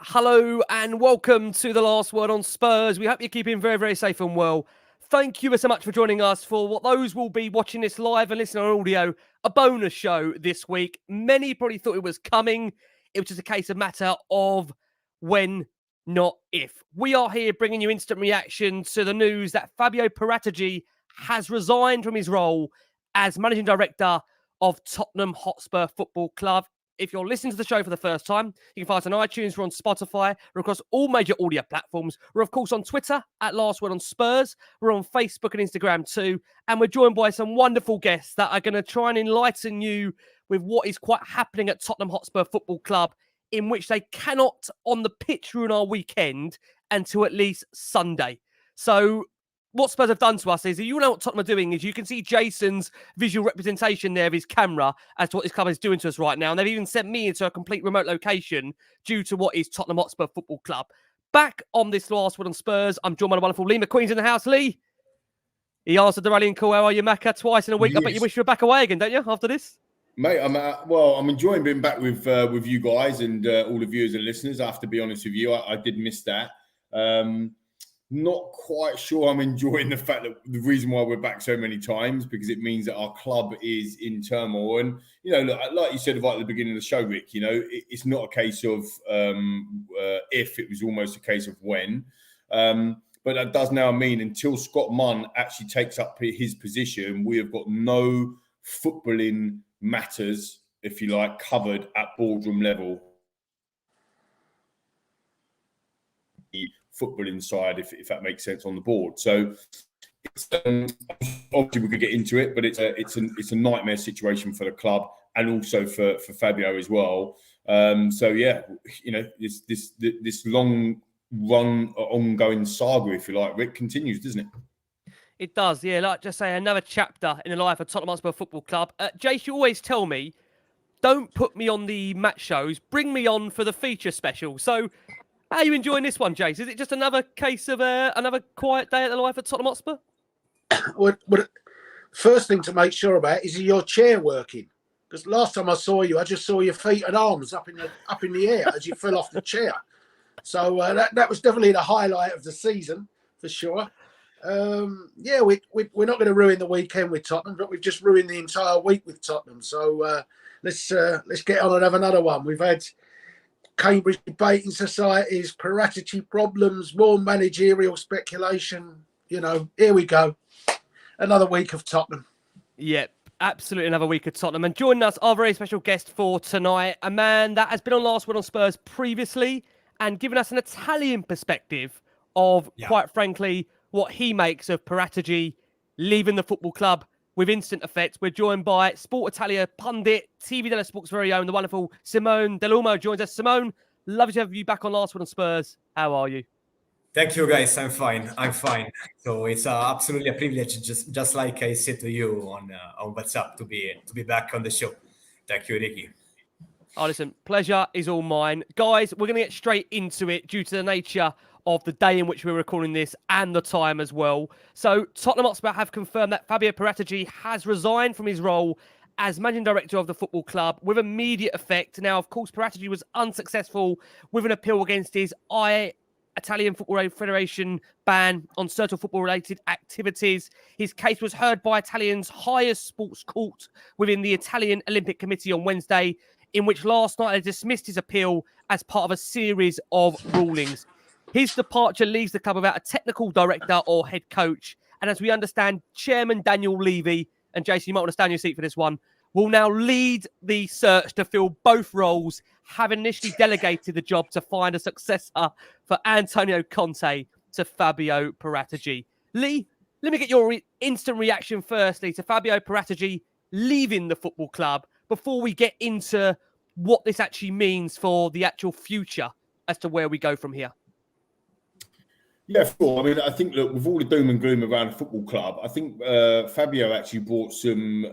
Hello and welcome to the Last Word on Spurs. We hope you're keeping very, very safe and well. Thank you so much for joining us for what those will be watching this live and listening on audio, a bonus show this week. Many probably thought it was coming. It was just a case of matter of when, not if. We are here bringing you instant reaction to the news that Fabio Paratici has resigned from his role as Managing Director of Tottenham Hotspur Football Club. If you're listening to the show for the first time, you can find us on iTunes, we're on Spotify, we're across all major audio platforms. We're, of course, on Twitter at Last Word on Spurs. We're on Facebook and Instagram too. And we're joined by some wonderful guests that are going to try and enlighten you with what is quite happening at Tottenham Hotspur Football Club, in which they cannot, on the pitch, ruin our weekend until at least Sunday. So what Spurs have done to us is, you know what Tottenham are doing is you can see Jason's visual representation there of his camera as to what this club is doing to us right now. And they've even sent me into a complete remote location due to what is Tottenham Hotspur Football Club. Back on this Last Word on Spurs, I'm joined by the wonderful Lee McQueen's in the house. Lee, he answered the rallying call. How are you, Macca? Twice in a week. Yes. I bet you wish you were back away again, don't you, after this? Mate, I'm enjoying being back with you guys and all the viewers and listeners. I have to be honest with you, I did miss that. Not quite sure I'm enjoying the fact that the reason why we're back so many times, because it means that our club is in turmoil. And, you know, like you said right at the beginning of the show, Rick, you know, it's not a case of if, it was almost a case of when. But that does now mean until Scott Munn actually takes up his position, we have got no footballing matters, if you like, covered at boardroom level. Football inside, if that makes sense, on the board. So it's, obviously we could get into it, but it's a nightmare situation for the club and also for Fabio as well. So yeah, you know, this long run, ongoing saga, if you like, Rick, continues, doesn't it? It does, yeah. Like just say, another chapter in the life of Tottenham Hotspur Football Club. Jace, you always tell me, don't put me on the match shows, bring me on for the feature special. So how are you enjoying this one, Jace? Is it just another case of another quiet day at the life of Tottenham Hotspur? Well, first thing to make sure about is your chair working? Because last time I saw you, I just saw your feet and arms up in the air as you fell off the chair. So that was definitely the highlight of the season for sure. Yeah, we're not going to ruin the weekend with Tottenham, but we've just ruined the entire week with Tottenham. So let's get on and have another one. We've had Cambridge debating societies, Paratici problems, more managerial speculation. You know, here we go. Another week of Tottenham. Yep, absolutely another week of Tottenham. And joining us, our very special guest for tonight, a man that has been on Last Word on Spurs previously and given us an Italian perspective of, quite frankly, what he makes of Paratici leaving the football club with instant effect. We're joined by SportItalia pundit, TV Dello Sport's very own, the wonderful Simone Dell'Uomo joins us. Simone, lovely to have you back on Last Word on Spurs. How are you? Thank you, guys. I'm fine. So it's absolutely a privilege, just like I said to you on WhatsApp, to be back on the show. Thank you, Ricky. Oh, listen, pleasure is all mine. Guys, we're going to get straight into it due to the nature of the day in which we're recording this and the time as well. So Tottenham Hotspur have confirmed that Fabio Paratici has resigned from his role as managing director of the football club with immediate effect. Now, of course, Paratici was unsuccessful with an appeal against his Italian Football Federation ban on certain football-related activities. His case was heard by Italian's highest sports court within the Italian Olympic Committee on Wednesday, in which last night they dismissed his appeal as part of a series of rulings. His departure leaves the club without a technical director or head coach. And as we understand, Chairman Daniel Levy, and Jason, you might want to stand your seat for this one, will now lead the search to fill both roles, having initially delegated the job to find a successor for Antonio Conte to Fabio Paratici. Lee, let me get your instant reaction firstly to Fabio Paratici leaving the football club before we get into what this actually means for the actual future as to where we go from here. Yeah, sure. I mean, I think, look, with all the doom and gloom around the football club, I think Fabio actually brought some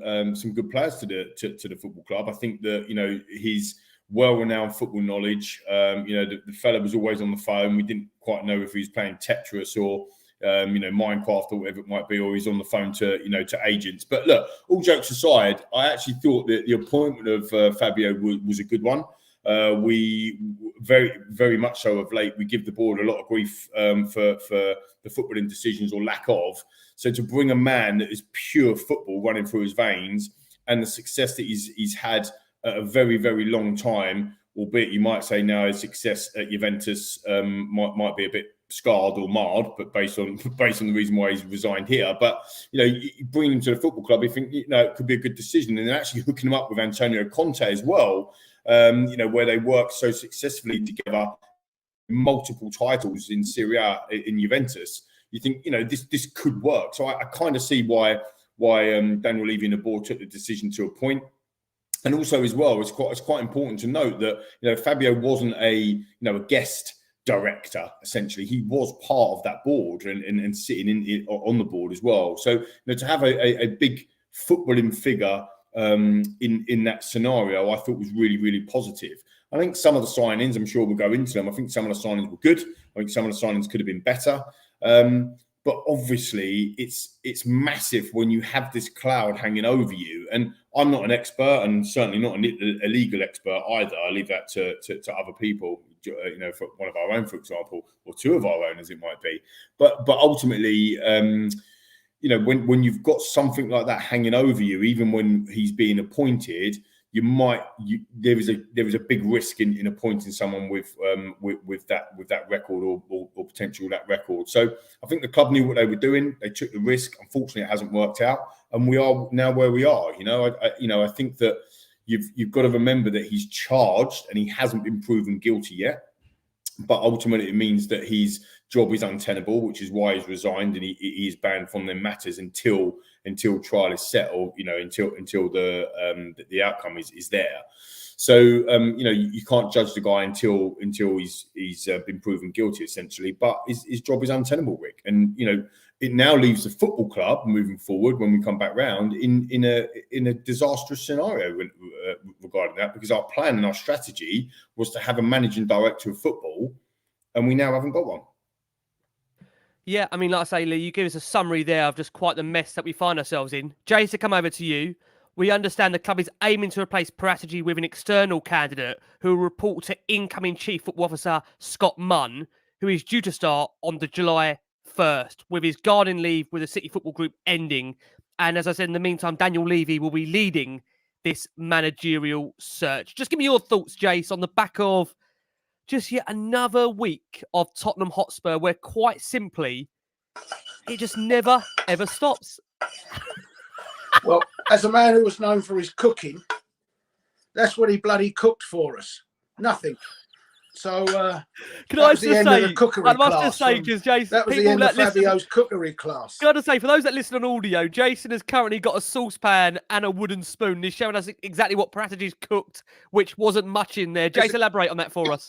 good players to the football club. I think that, you know, his well-renowned football knowledge, you know, the fella was always on the phone. We didn't quite know if he was playing Tetris or, you know, Minecraft or whatever it might be, or he's on the phone to, you know, to agents. But look, all jokes aside, I actually thought that the appointment of Fabio was a good one. We very much so of late, we give the board a lot of grief for the footballing decisions or lack of. So to bring a man that is pure football running through his veins and the success that he's had at a very, very long time, albeit you might say now his success at Juventus might be a bit scarred or marred, but based on the reason why he's resigned here. But you bring him to the football club, you think it could be a good decision, and then actually hooking him up with Antonio Conte as well. Where they worked so successfully together, multiple titles in Serie A in Juventus. You think this could work. So I kind of see why Daniel Levy and the board took the decision to appoint. And also as well, it's quite important to note that Fabio wasn't a guest director. Essentially, he was part of that board and sitting on the board as well. So to have a big footballing figure in that scenario, I thought was really, really positive. I think some of the signings, I'm sure we'll go into them. I think some of the signings were good. I think some of the signings could have been better. But obviously, it's massive when you have this cloud hanging over you. And I'm not an expert, and certainly not a legal expert either. I leave that to other people. For one of our own, for example, or two of our own, as it might be. But ultimately, when you've got something like that hanging over you, even when he's being appointed, there is a big risk in appointing someone with that record or potential that record. So I think the club knew what they were doing. They took the risk. Unfortunately, it hasn't worked out, and we are now where we are. I think that you've got to remember that he's charged and he hasn't been proven guilty yet. But ultimately, it means that his job is untenable, which is why he's resigned and he is banned from their matters until trial is set, or until the outcome is there. So you can't judge the guy until he's been proven guilty, essentially. But his job is untenable, Rick, and it now leaves the football club moving forward when we come back round in a disastrous scenario regarding that, because our plan and our strategy was to have a managing director of football, and we now haven't got one. Yeah, I mean, like I say, Lee, you give us a summary there of just quite the mess that we find ourselves in. Jay, to come over to you. We understand the club is aiming to replace Paratici with an external candidate who will report to incoming Chief Football Officer Scott Munn, who is due to start on the July 1st, with his garden leave with the City Football Group ending. And as I said, in the meantime, Daniel Levy will be leading this managerial search. Just give me your thoughts, Jace, on the back of just yet another week of Tottenham Hotspur where quite simply it just never, ever stops. Well, as a man who was known for his cooking, that's what he bloody cooked for us. Nothing. So can I just say, I must just say, because Jason, that was the end of Fabio's cookery class. Got to say, for those that listen on audio, Jason has currently got a saucepan and a wooden spoon. He's showing us exactly what Paratici's cooked, which wasn't much in there. Jason, elaborate on that for us.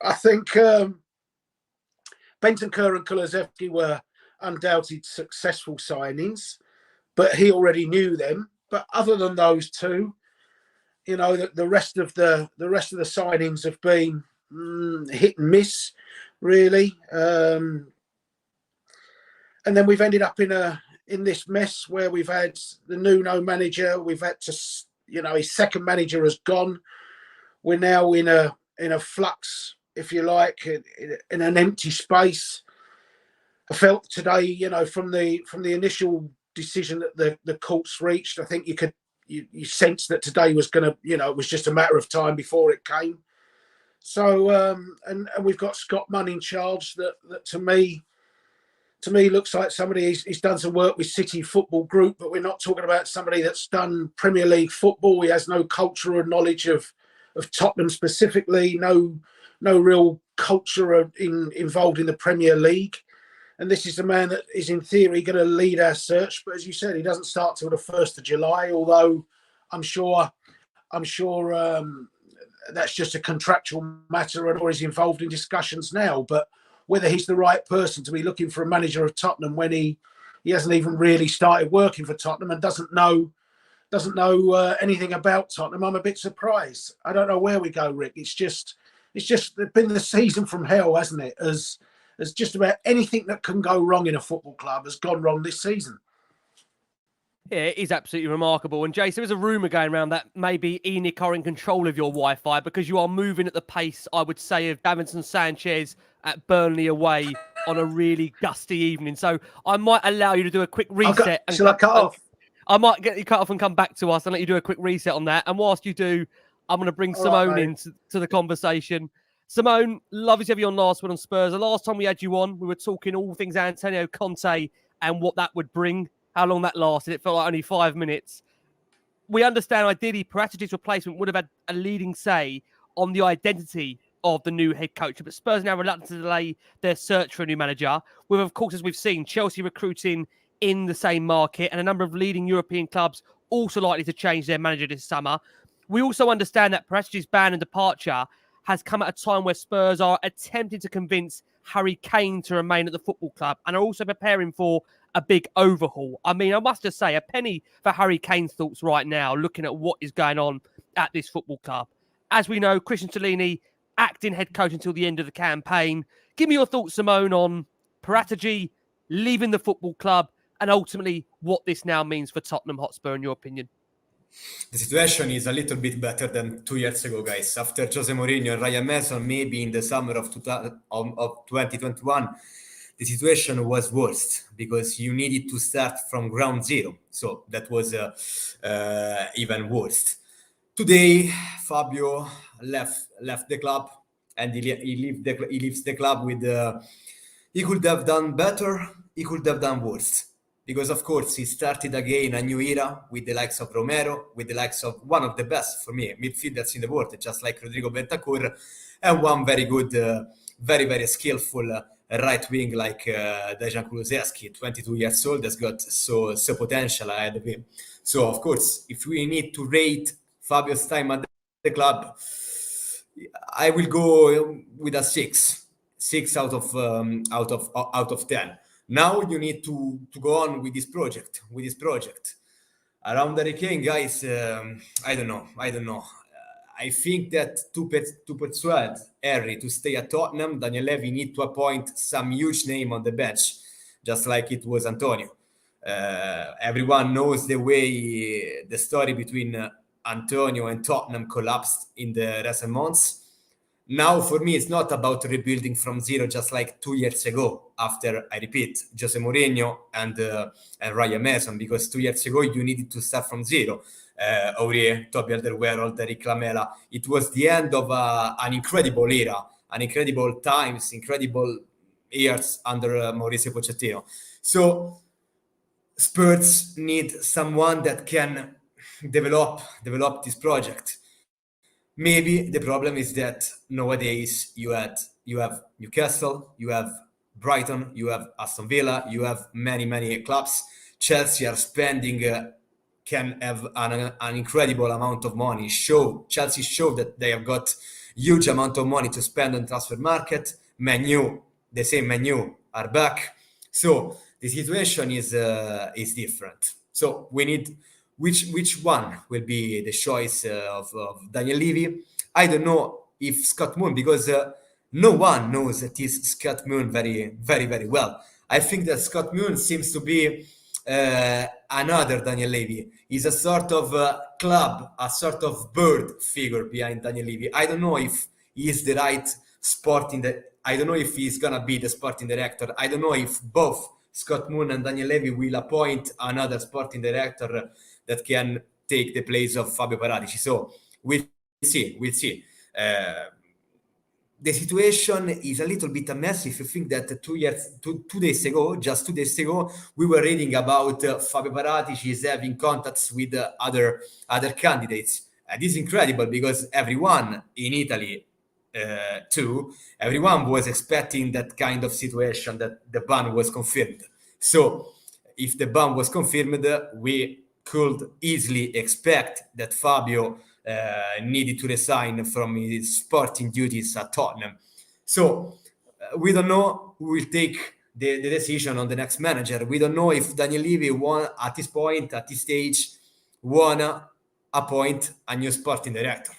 I think Bentancur and Kulusevski were undoubted successful signings, but he already knew them. But other than those two, the rest of the signings have been hit and miss, really. And then we've ended up in this mess where we've had the Nuno manager. We've had to, his second manager has gone. We're now in a flux, if you like, in an empty space. I felt today, from the initial decision that the courts reached, I think you sense that today was going to, it was just a matter of time before it came. So, and we've got Scott Munn in charge that to me looks like somebody he's done some work with City Football Group, but we're not talking about somebody that's done Premier League football. He has no cultural knowledge of Tottenham specifically, no real culture involved in the Premier League. And this is the man that is, in theory, going to lead our search. But as you said, he doesn't start till the 1st of July, although I'm sure that's just a contractual matter or he's involved in discussions now. But whether he's the right person to be looking for a manager of Tottenham when he hasn't even really started working for Tottenham and doesn't know anything about Tottenham, I'm a bit surprised. I don't know where we go, Rick. It's just been the season from hell, hasn't it? As just about anything that can go wrong in a football club has gone wrong this season. Yeah, it is absolutely remarkable. And Jace, there is a rumour going around that maybe ENIC are in control of your Wi-Fi because you are moving at the pace, I would say, of Davinson Sanchez at Burnley away on a really gusty evening. So I might allow you to do a quick reset. Shall I cut off? I might get you cut off and come back to us and let you do a quick reset on that. And whilst you do, I'm going to bring Simone into the conversation. Simone, lovely to have you on Last Word on Spurs. The last time we had you on, we were talking all things Antonio Conte and what that would bring, how long that lasted. It felt like only 5 minutes. We understand, ideally, Paratici's replacement would have had a leading say on the identity of the new head coach. But Spurs are now reluctant to delay their search for a new manager, with, of course, as we've seen, Chelsea recruiting in the same market and a number of leading European clubs also likely to change their manager this summer. We also understand that Paratici's ban and departure has come at a time where Spurs are attempting to convince Harry Kane to remain at the football club and are also preparing for a big overhaul. I mean, I must just say, a penny for Harry Kane's thoughts right now, looking at what is going on at this football club. As we know, Christian Tellini acting head coach until the end of the campaign. Give me your thoughts, Simone, on Paratici leaving the football club and ultimately what this now means for Tottenham Hotspur, in your opinion. The situation is a little bit better than 2 years ago, guys. After Jose Mourinho and Ryan Mason, maybe in the summer of 2021, the situation was worse because you needed to start from ground zero. So that was even worse. Today, Fabio left the club, and he leaves the club with he could have done better, he could have done worse. Because, of course, he started again a new era with the likes of Romero, with the likes of one of the best, for me, midfielders in the world, just like Rodrigo Bentancur, and one very good, very, very skillful right wing like Dejan Kulusevski, 22 years old, has got so potential ahead of him. So, of course, if we need to rate Fabio's time at the club, I will go with a 6 out of 10. Now you need to go on with this project. Around Harry Kane, guys, I don't know. I think that to persuade Harry to stay at Tottenham, Daniel Levy need to appoint some huge name on the bench, just like it was Antonio. Everyone knows the story between Antonio and Tottenham collapsed in the recent months. Now, for me, it's not about rebuilding from zero, just like 2 years ago, after, I repeat, Jose Mourinho and Ryan Mason, because 2 years ago, you needed to start from zero. Aurier, Toby Alderweireld, Eric Lamela. It was the end of an incredible era, an incredible times, incredible years under Mauricio Pochettino. So, Spurs need someone that can develop this project. Maybe the problem is that nowadays you have Newcastle, you have Brighton, you have Aston Villa, you have many clubs. Chelsea are spending, can have an incredible amount of money. Chelsea showed that they have got huge amount of money to spend on transfer market. The same menu are back. So the situation is different. So we need. Which one will be the choice of Daniel Levy? I don't know if Scott Munn, because no one knows that is Scott Munn very, very, very well. I think that Scott Munn seems to be another Daniel Levy. He's a sort of club, a sort of bird figure behind Daniel Levy. I don't know if he is the right I don't know if he's gonna be the sporting director. I don't know if both Scott Munn and Daniel Levy will appoint another sporting director that can take the place of Fabio Paratici. So we'll see. The situation is a little bit a mess. If you think that 2 days ago, we were reading about Fabio Paratici is having contacts with other candidates. This is incredible because everyone in Italy everyone was expecting that kind of situation, that the ban was confirmed. So if the ban was confirmed, we could easily expect that Fabio needed to resign from his sporting duties at Tottenham. So we don't know who will take the decision on the next manager. We don't know if Daniel Levy at this stage, wanna appoint a new sporting director.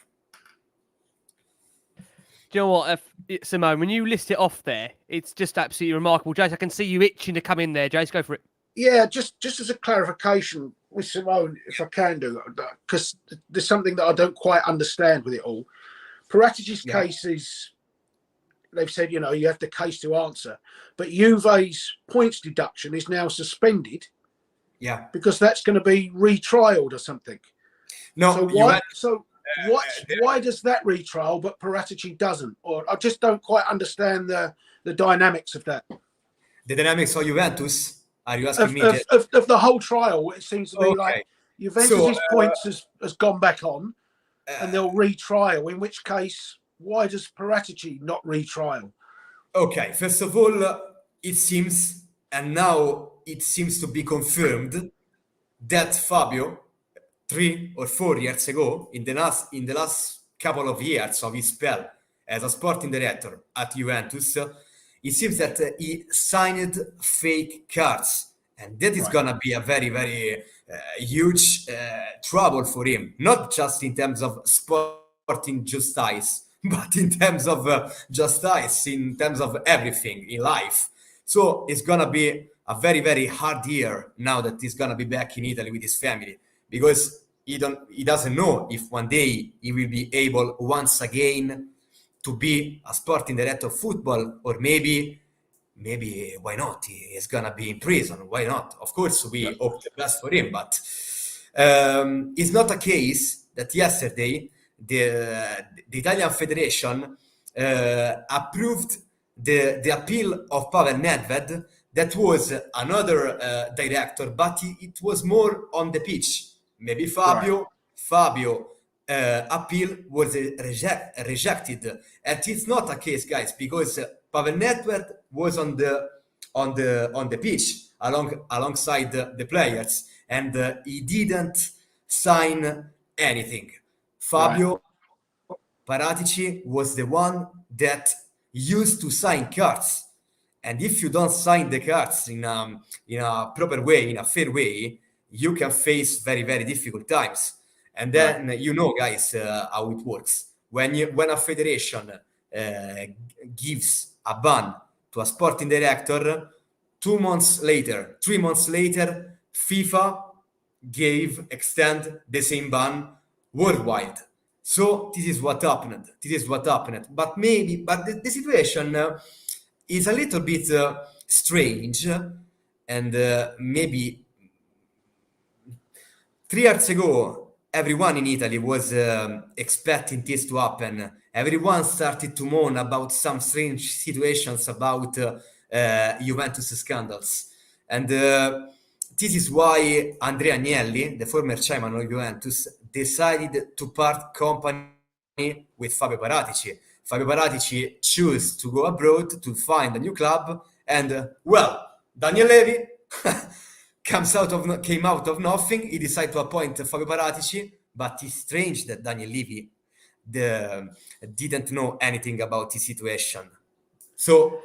Do you know what, Simone, when you list it off there, it's just absolutely remarkable. Jace, I can see you itching to come in there. Jace, go for it. Yeah, just as a clarification, with Simone, if I can do, because there's something that I don't quite understand with it all. Paratici's case is, they've said, you have the case to answer, but Juve's points deduction is now suspended. Yeah. Because that's going to be retrialed or something. No. Why does that retrial, but Paratici doesn't? Or I just don't quite understand the dynamics of that. The dynamics of Juventus? Are you asking me? Of the whole trial, it seems to be like Juventus' points has gone back on, and they'll retrial. In which case, why does Paratici not retrial? Okay, first of all, it seems, and now it seems to be confirmed, that Fabio, 3 or 4 years ago, in the last couple of years of his spell as a sporting director at Juventus, it seems that he signed fake cards, and that is gonna be a very, very huge trouble for him. Not just in terms of sporting justice, but in terms of justice, in terms of everything in life. So it's gonna be a very, very hard year now that he's gonna be back in Italy with his family, because he doesn't know if one day he will be able once again to be a sporting director of football, or maybe why not? He is gonna be in prison. Why not? Of course, we hope the best for him, but it's not a case that yesterday the Italian Federation approved the appeal of Pavel Nedved. That was another director, but it was more on the pitch. Maybe Fabio appeal was rejected, and it's not a case, guys, because Pavel Nedved was on the pitch alongside the players, and he didn't sign anything. Fabio Paratici was the one that used to sign cards, and if you don't sign the cards in a proper way, in a fair way, you can face very, very difficult times. And then guys, how it works. When a federation gives a ban to a sporting director, 3 months later, FIFA extend the same ban worldwide. So this is what happened. But the situation is a little bit strange, and maybe 3 years ago, everyone in Italy was expecting this to happen. Everyone started to moan about some strange situations about Juventus scandals. And this is why Andrea Agnelli, the former chairman of Juventus, decided to part company with Fabio Paratici. Fabio Paratici chose to go abroad to find a new club, and Daniel Levy came out of nothing. He decided to appoint Fabio Paratici, but it's strange that Daniel Levy didn't know anything about the situation. So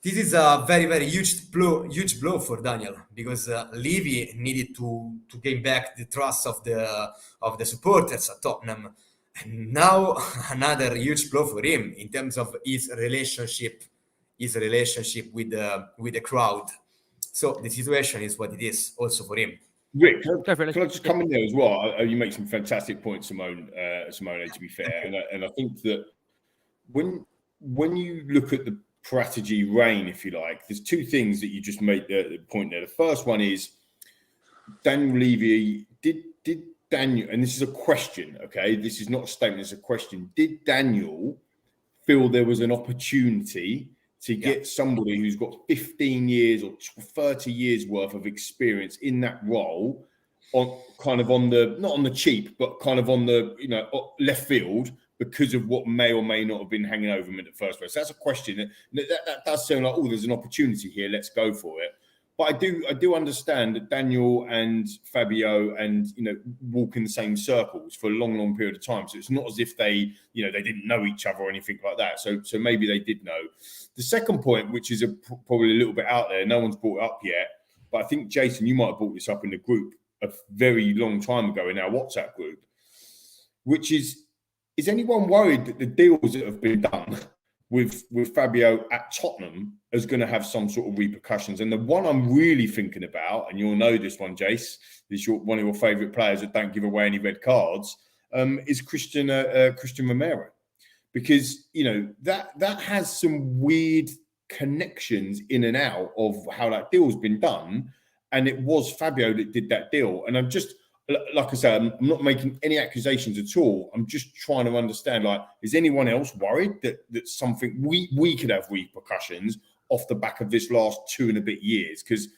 this is a very, very huge blow for Daniel, because Levy needed to gain back the trust of the supporters at Tottenham, and now another huge blow for him in terms of his relationship with the crowd. So the situation is what it is, also for him. Rick, can I just come in there as well? You make some fantastic points, Simone, to be fair. And I think that when you look at the Paratici reign, if you like, there's 2 things that you just made the point there. The first one is Daniel Levy, did Daniel, and this is a question, okay? This is not a statement, it's a question. Did Daniel feel there was an opportunity to get somebody who's got 15 years or 30 years worth of experience in that role, on the not on the cheap, but kind of on the left field, because of what may or may not have been hanging over him in the first place? So that's a question that does sound like, there's an opportunity here, let's go for it. But I do understand that Daniel and Fabio walk in the same circles for a long, long period of time. So it's not as if they didn't know each other or anything like that. So maybe they did know. The second point, which is probably a little bit out there, no one's brought it up yet, but I think, Jason, you might have brought this up in the group a very long time ago in our WhatsApp group, which is anyone worried that the deals that have been done with Fabio at Tottenham is going to have some sort of repercussions. And the one I'm really thinking about, and you'll know this one, Jace, is one of your favourite players that don't give away any red cards, is Christian Romero. Because, you know, that has some weird connections in and out of how that deal's been done. And it was Fabio that did that deal. And I'm just, like I said, I'm not making any accusations at all. I'm just trying to understand, like, is anyone else worried that something we could have repercussions off the back of this last 2 and a bit years? Because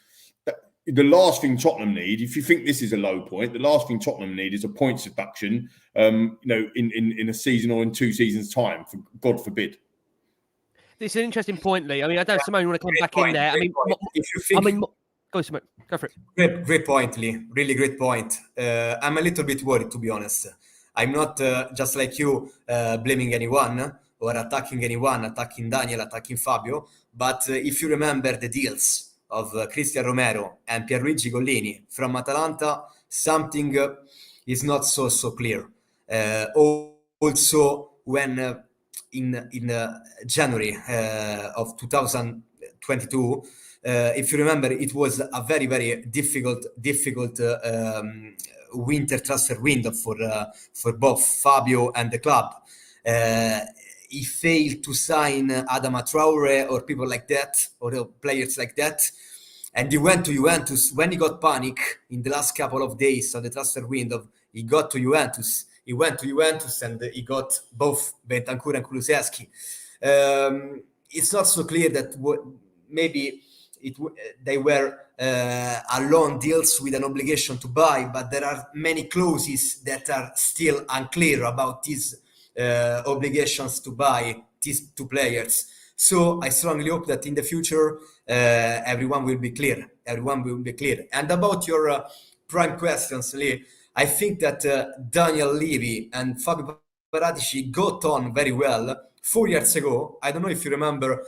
the last thing Tottenham need, if you think this is a low point, the last thing Tottenham need is a points deduction, you know, in a season or in 2 seasons' time, for God forbid. This is an interesting point, Lee. I mean, I don't know, Simone, you want to come back in there. If you think, go, Simone, go for it. Great point, Lee. Really great point. I'm a little bit worried, to be honest. I'm not just like you blaming anyone or attacking anyone, attacking Daniel, attacking Fabio. But if you remember the deals of Cristian Romero and Pierluigi Gollini from Atalanta, something is not so clear. Also, when in January of 2022, if you remember, it was a very, very difficult winter transfer window for both Fabio and the club. He failed to sign Adama Traore or people like that, or players like that. And he went to Juventus. When he got panic in the last couple of days of the transfer window, he got to Juventus. He went to Juventus and he got both Bentancur and Kulusevski. It's not so clear that maybe they were loan deals with an obligation to buy, but there are many clauses that are still unclear about these obligations to buy these 2 players. So I strongly hope that in the future everyone will be clear. And about your prime questions, Lee, I think that Daniel Levy and Fabio Paratici got on very well 4 years ago. I don't know if you remember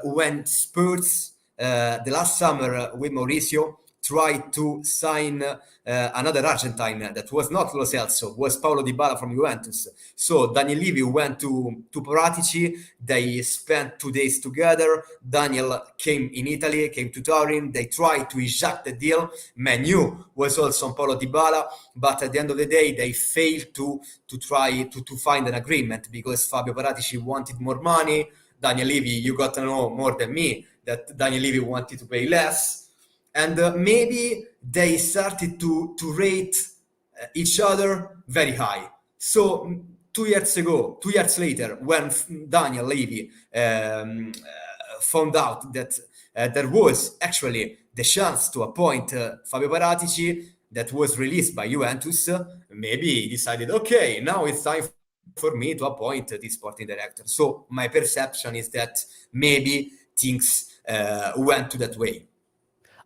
when Spurs the last summer with Mauricio tried to sign another Argentine that was not Lo Celso, was Paulo Dybala from Juventus. So Daniel Levy went to Paratici. They spent 2 days together. Daniel came in Italy, came to Turin. They tried to eject the deal. Menu was also on Paulo Dybala, but at the end of the day, they failed to try to find an agreement because Fabio Paratici wanted more money. Daniel Levy, you got to know more than me that Daniel Levy wanted to pay less. And maybe they started to rate each other very high. So 2 years later, when Daniel Levy found out that there was actually the chance to appoint Fabio Paratici that was released by Juventus, maybe he decided, okay, now it's time for me to appoint the sporting director. So my perception is that maybe things went to that way.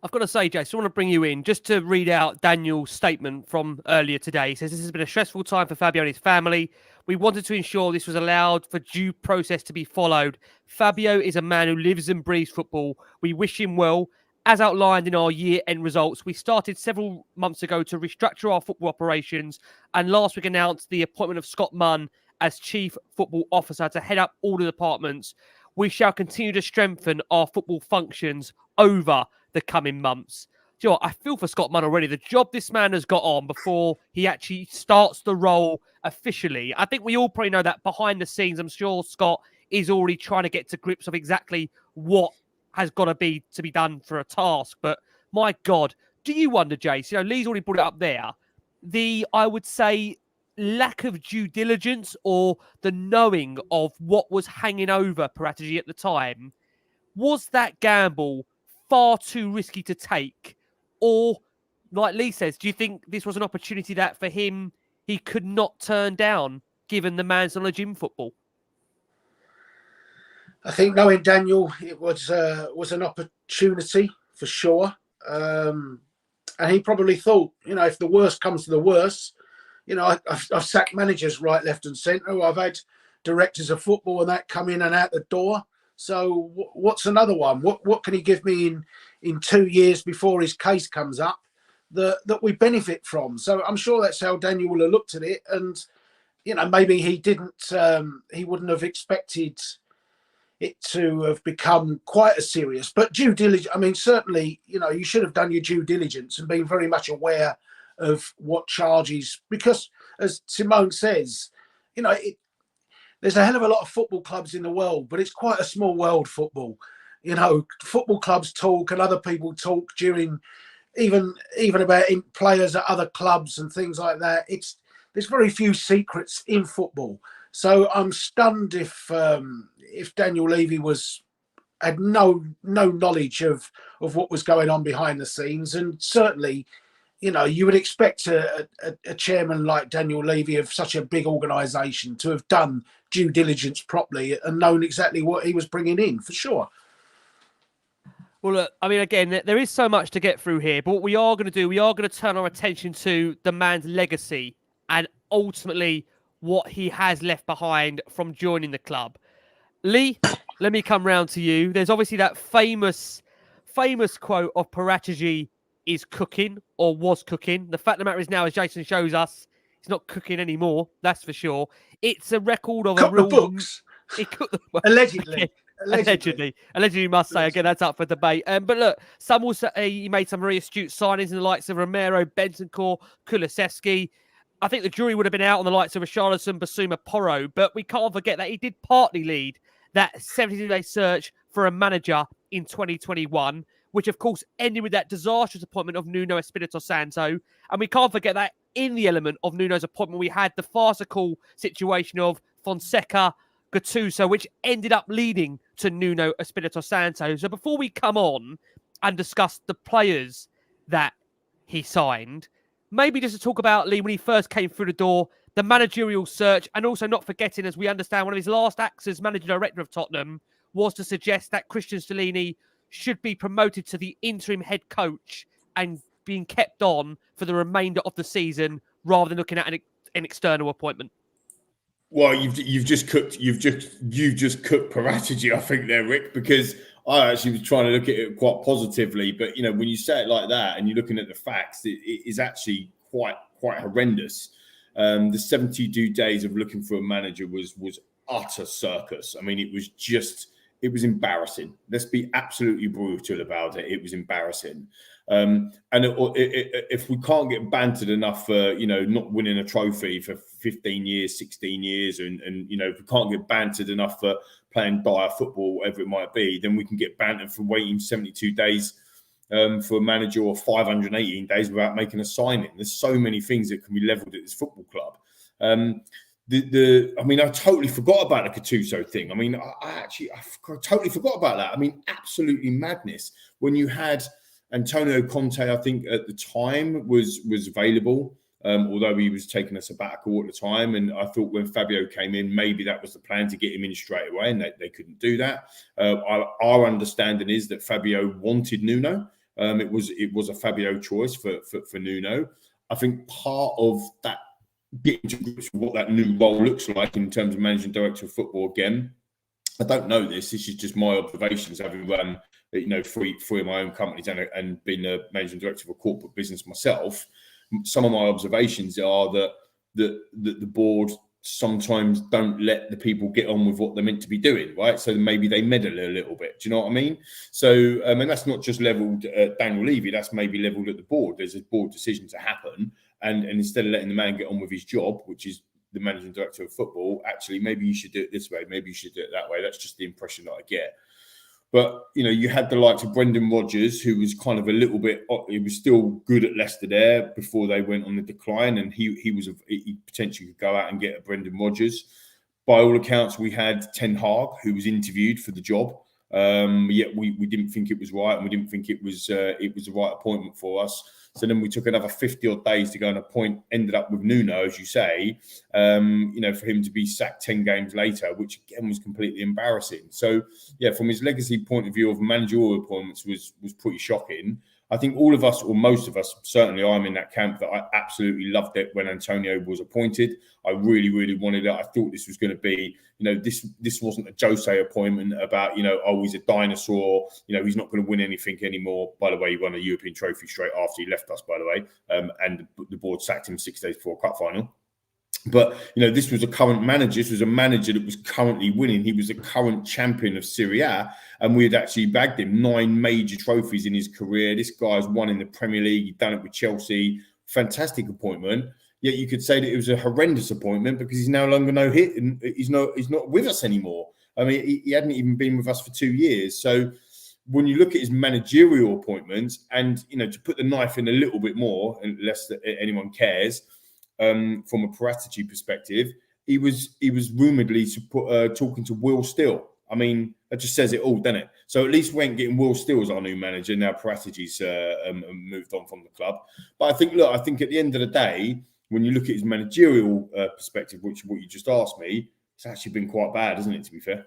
I've got to say, Jason, I want to bring you in just to read out Daniel's statement from earlier today. He says, this has been a stressful time for Fabio and his family. We wanted to ensure this was allowed for due process to be followed. Fabio is a man who lives and breathes football. We wish him well. As outlined in our year-end results, we started several months ago to restructure our football operations, and last week announced the appointment of Scott Munn as Chief Football Officer to head up all the departments. We shall continue to strengthen our football functions over the coming months. Do you know what? I feel for Scott Munn already. The job this man has got on before he actually starts the role officially. I think we all probably know that behind the scenes. I'm sure Scott is already trying to get to grips of exactly what has got to be done for a task. But my God, do you wonder, Jace? You know, Lee's already brought it up there. I would say, lack of due diligence or the knowing of what was hanging over Paratici at the time. Was that gamble far too risky to take? Or, like Lee says, do you think this was an opportunity that for him he could not turn down, given the man's knowledge in football? I think knowing Daniel, it was an opportunity for sure. And he probably thought, you know, if the worst comes to the worst, you know, I've sacked managers right, left and centre. I've had directors of football and that come in and out the door. So what's another one? What can he give me in 2 years before his case comes up that we benefit from? So I'm sure that's how Daniel will have looked at it. And, you know, maybe he wouldn't have expected it to have become quite as serious. But due diligence, I mean, certainly, you should have done your due diligence and been very much aware of what charges, because as Simone says, there's a hell of a lot of football clubs in the world, but it's quite a small world, football. Football clubs talk and other people talk during even about players at other clubs and things like that. There's very few secrets in football. So I'm stunned if Daniel Levy had no knowledge of what was going on behind the scenes. And certainly, you would expect a chairman like Daniel Levy of such a big organisation to have done due diligence properly and known exactly what he was bringing in, for sure. Well, look, I mean, again, there is so much to get through here, but what we are going to do, we are going to turn our attention to the man's legacy and ultimately what he has left behind from joining the club. Lee, let me come round to you. There's obviously that famous quote of Paratici is cooking, or was cooking. The fact of the matter is now, as Jason shows us, he's not cooking anymore, that's for sure. It's a record of Cut a real... the books. He cooked the books. Allegedly. Allegedly, you must say. Again, that's up for debate. But look, some will say he made some very astute signings in the likes of Romero, Bentancur, Kulusevski. I think the jury would have been out on the likes of Richarlison, Basuma, Porro, but we can't forget that he did partly lead that 72-day search for a manager in 2021, which of course ended with that disastrous appointment of Nuno Espirito Santo. And we can't forget that in the element of Nuno's appointment, we had the farcical situation of Fonseca, Gattuso, which ended up leading to Nuno Espirito Santo. So before we come on and discuss the players that he signed, maybe just to talk about Lee when he first came through the door, the managerial search, and also not forgetting, as we understand, one of his last acts as manager director of Tottenham was to suggest that Christian Stellini should be promoted to the interim head coach and being kept on for the remainder of the season rather than looking at an external appointment. Well, you've just cooked Paratici, I think, there, Rick, because I actually was trying to look at it quite positively. But when you say it like that and you're looking at the facts, it is actually quite horrendous. The 72 days of looking for a manager was utter circus. I mean, it was embarrassing. Let's be absolutely brutal about it. It was embarrassing. And if we can't get bantered enough for, not winning a trophy for 15 years, 16 years, and if we can't get bantered enough for playing dire football, whatever it might be, then we can get bantered for waiting 72 days for a manager, or 518 days without making a signing. There's so many things that can be levelled at this football club. I totally forgot about the Gattuso thing. I mean, I totally forgot about that. I mean, absolutely madness. When you had Antonio Conte, I think at the time was available, although he was taking a sabbatical at the time. And I thought when Fabio came in, maybe that was the plan, to get him in straight away, and they couldn't do that. Our understanding is that Fabio wanted Nuno. It was a Fabio choice for Nuno. I think part of that, getting to grips with what that new role looks like in terms of managing director of football again. I don't know this. This is just my observations, having run, three of my own companies and been a managing director of a corporate business myself. Some of my observations are that the board sometimes don't let the people get on with what they're meant to be doing, right? So maybe they meddle a little bit. Do you know what I mean? So, and that's not just levelled at Daniel Levy, that's maybe levelled at the board. There's a board decision to happen. And instead of letting the man get on with his job, which is the managing director of football, actually, maybe you should do it this way. Maybe you should do it that way. That's just the impression that I get. But, you had the likes of Brendan Rodgers, who was kind of a little bit, he was still good at Leicester there before they went on the decline. And he potentially could go out and get a Brendan Rodgers. By all accounts, we had Ten Hag, who was interviewed for the job. Yet we didn't think it was right, and we didn't think it was the right appointment for us. So then we took another 50 odd days to go and appoint, ended up with Nuno, as you say, for him to be sacked 10 games later, which again was completely embarrassing. So yeah, from his legacy point of view of managerial appointments was pretty shocking. I think all of us, or most of us, certainly I'm in that camp, that I absolutely loved it when Antonio was appointed. I really, really wanted it. I thought this was going to be, this wasn't a Jose appointment about, he's a dinosaur, he's not going to win anything anymore. By the way, he won a European trophy straight after he left us, by the way, and the board sacked him 6 days before a cup final. But, you know, this was a current manager. This was a manager that was currently winning. He was a current champion of Serie A, and we had actually bagged him 9 major trophies in his career. This guy's won in the Premier League. He'd done it with Chelsea. Fantastic appointment. Yet you could say that it was a horrendous appointment because he's no longer no hit and he's not with us anymore. I mean, he hadn't even been with us for 2 years. So when you look at his managerial appointments, and, you know, to put the knife in a little bit more, unless anyone cares, from a Paratici perspective, he was rumouredly talking to Will Still. I mean, that just says it all, doesn't it? So at least we ain't getting Will Still as our new manager. Now Paratici's moved on from the club. But I think at the end of the day, when you look at his managerial perspective, which is what you just asked me, it's actually been quite bad, isn't it, to be fair?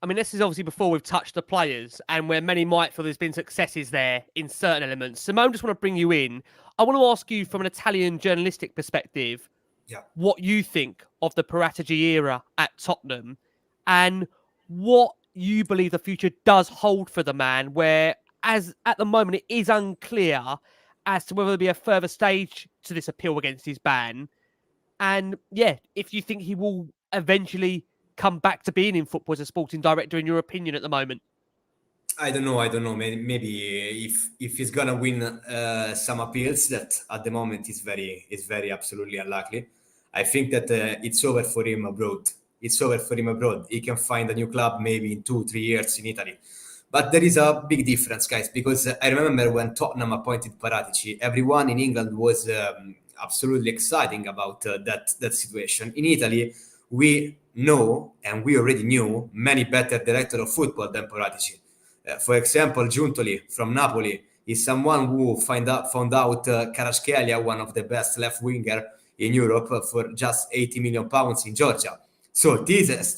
I mean, this is obviously before we've touched the players and where many might feel there's been successes there in certain elements. Simone, just want to bring you in. I want to ask you from an Italian journalistic perspective, what you think of the Paratici era at Tottenham and what you believe the future does hold for the man, where as at the moment it is unclear as to whether there'll be a further stage to this appeal against his ban. And yeah, if you think he will eventually come back to being in football as a sporting director, in your opinion, at the moment? I don't know. Maybe if he's gonna win some appeals, that at the moment is very absolutely unlikely. I think that it's over for him abroad. He can find a new club maybe in 2-3 years in Italy. But there is a big difference, guys, because I remember when Tottenham appointed Paratici, everyone in England was absolutely exciting about that situation. In Italy, we know, and we already knew, many better directors of football than Paratici. For example, Giuntoli from Napoli is someone who found out Kvaratskhelia, one of the best left winger in Europe, for just £80 million in Georgia. So this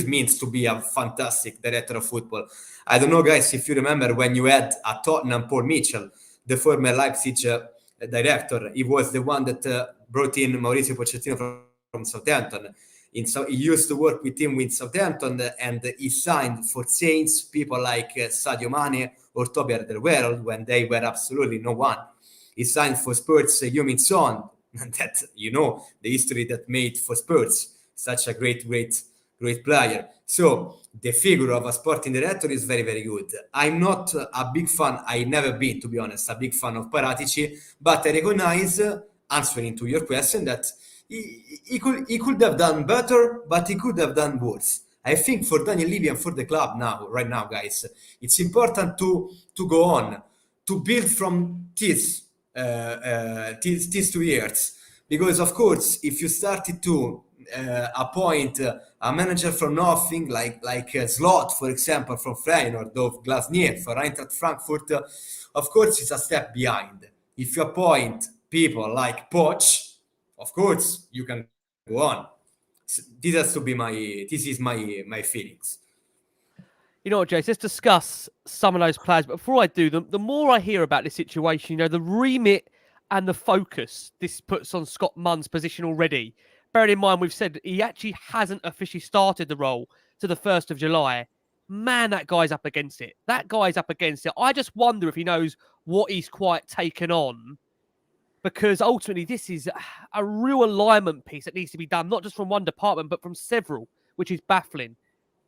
means to be a fantastic director of football. I don't know, guys, if you remember when you had at Tottenham Paul Mitchell, the former Leipzig director. He was the one that brought in Mauricio Pochettino from Southampton. He used to work with him with Southampton, and he signed for Saints people like Sadio Mane or Toby Alderweireld when they were absolutely no one. He signed for Spurs Heung-min Son, that, you know, the history that made for Spurs, such a great player. So the figure of a sporting director is very, very good. I'm not a big fan. I never been, to be honest, a big fan of Paratici, but I recognize, answering to your question, that he could have done better, but he could have done worse. I think for Daniel Levy and for the club right now, guys, it's important to go on, to build from these 2 years. Because, of course, if you started to appoint a manager from nothing, like Slot, for example, from Feyenoord, or Glasnier for Eintracht Frankfurt, of course, it's a step behind. If you appoint people like Poch, of course, you can go on. This is my feelings. You know what, Jace, let's discuss some of those players. But before I do, the more I hear about this situation, you know, the remit and the focus this puts on Scott Munn's position already. Bearing in mind, we've said he actually hasn't officially started the role to the 1st of July. Man, that guy's up against it. I just wonder if he knows what he's quite taken on, because ultimately this is a real alignment piece that needs to be done, not just from one department, but from several, which is baffling.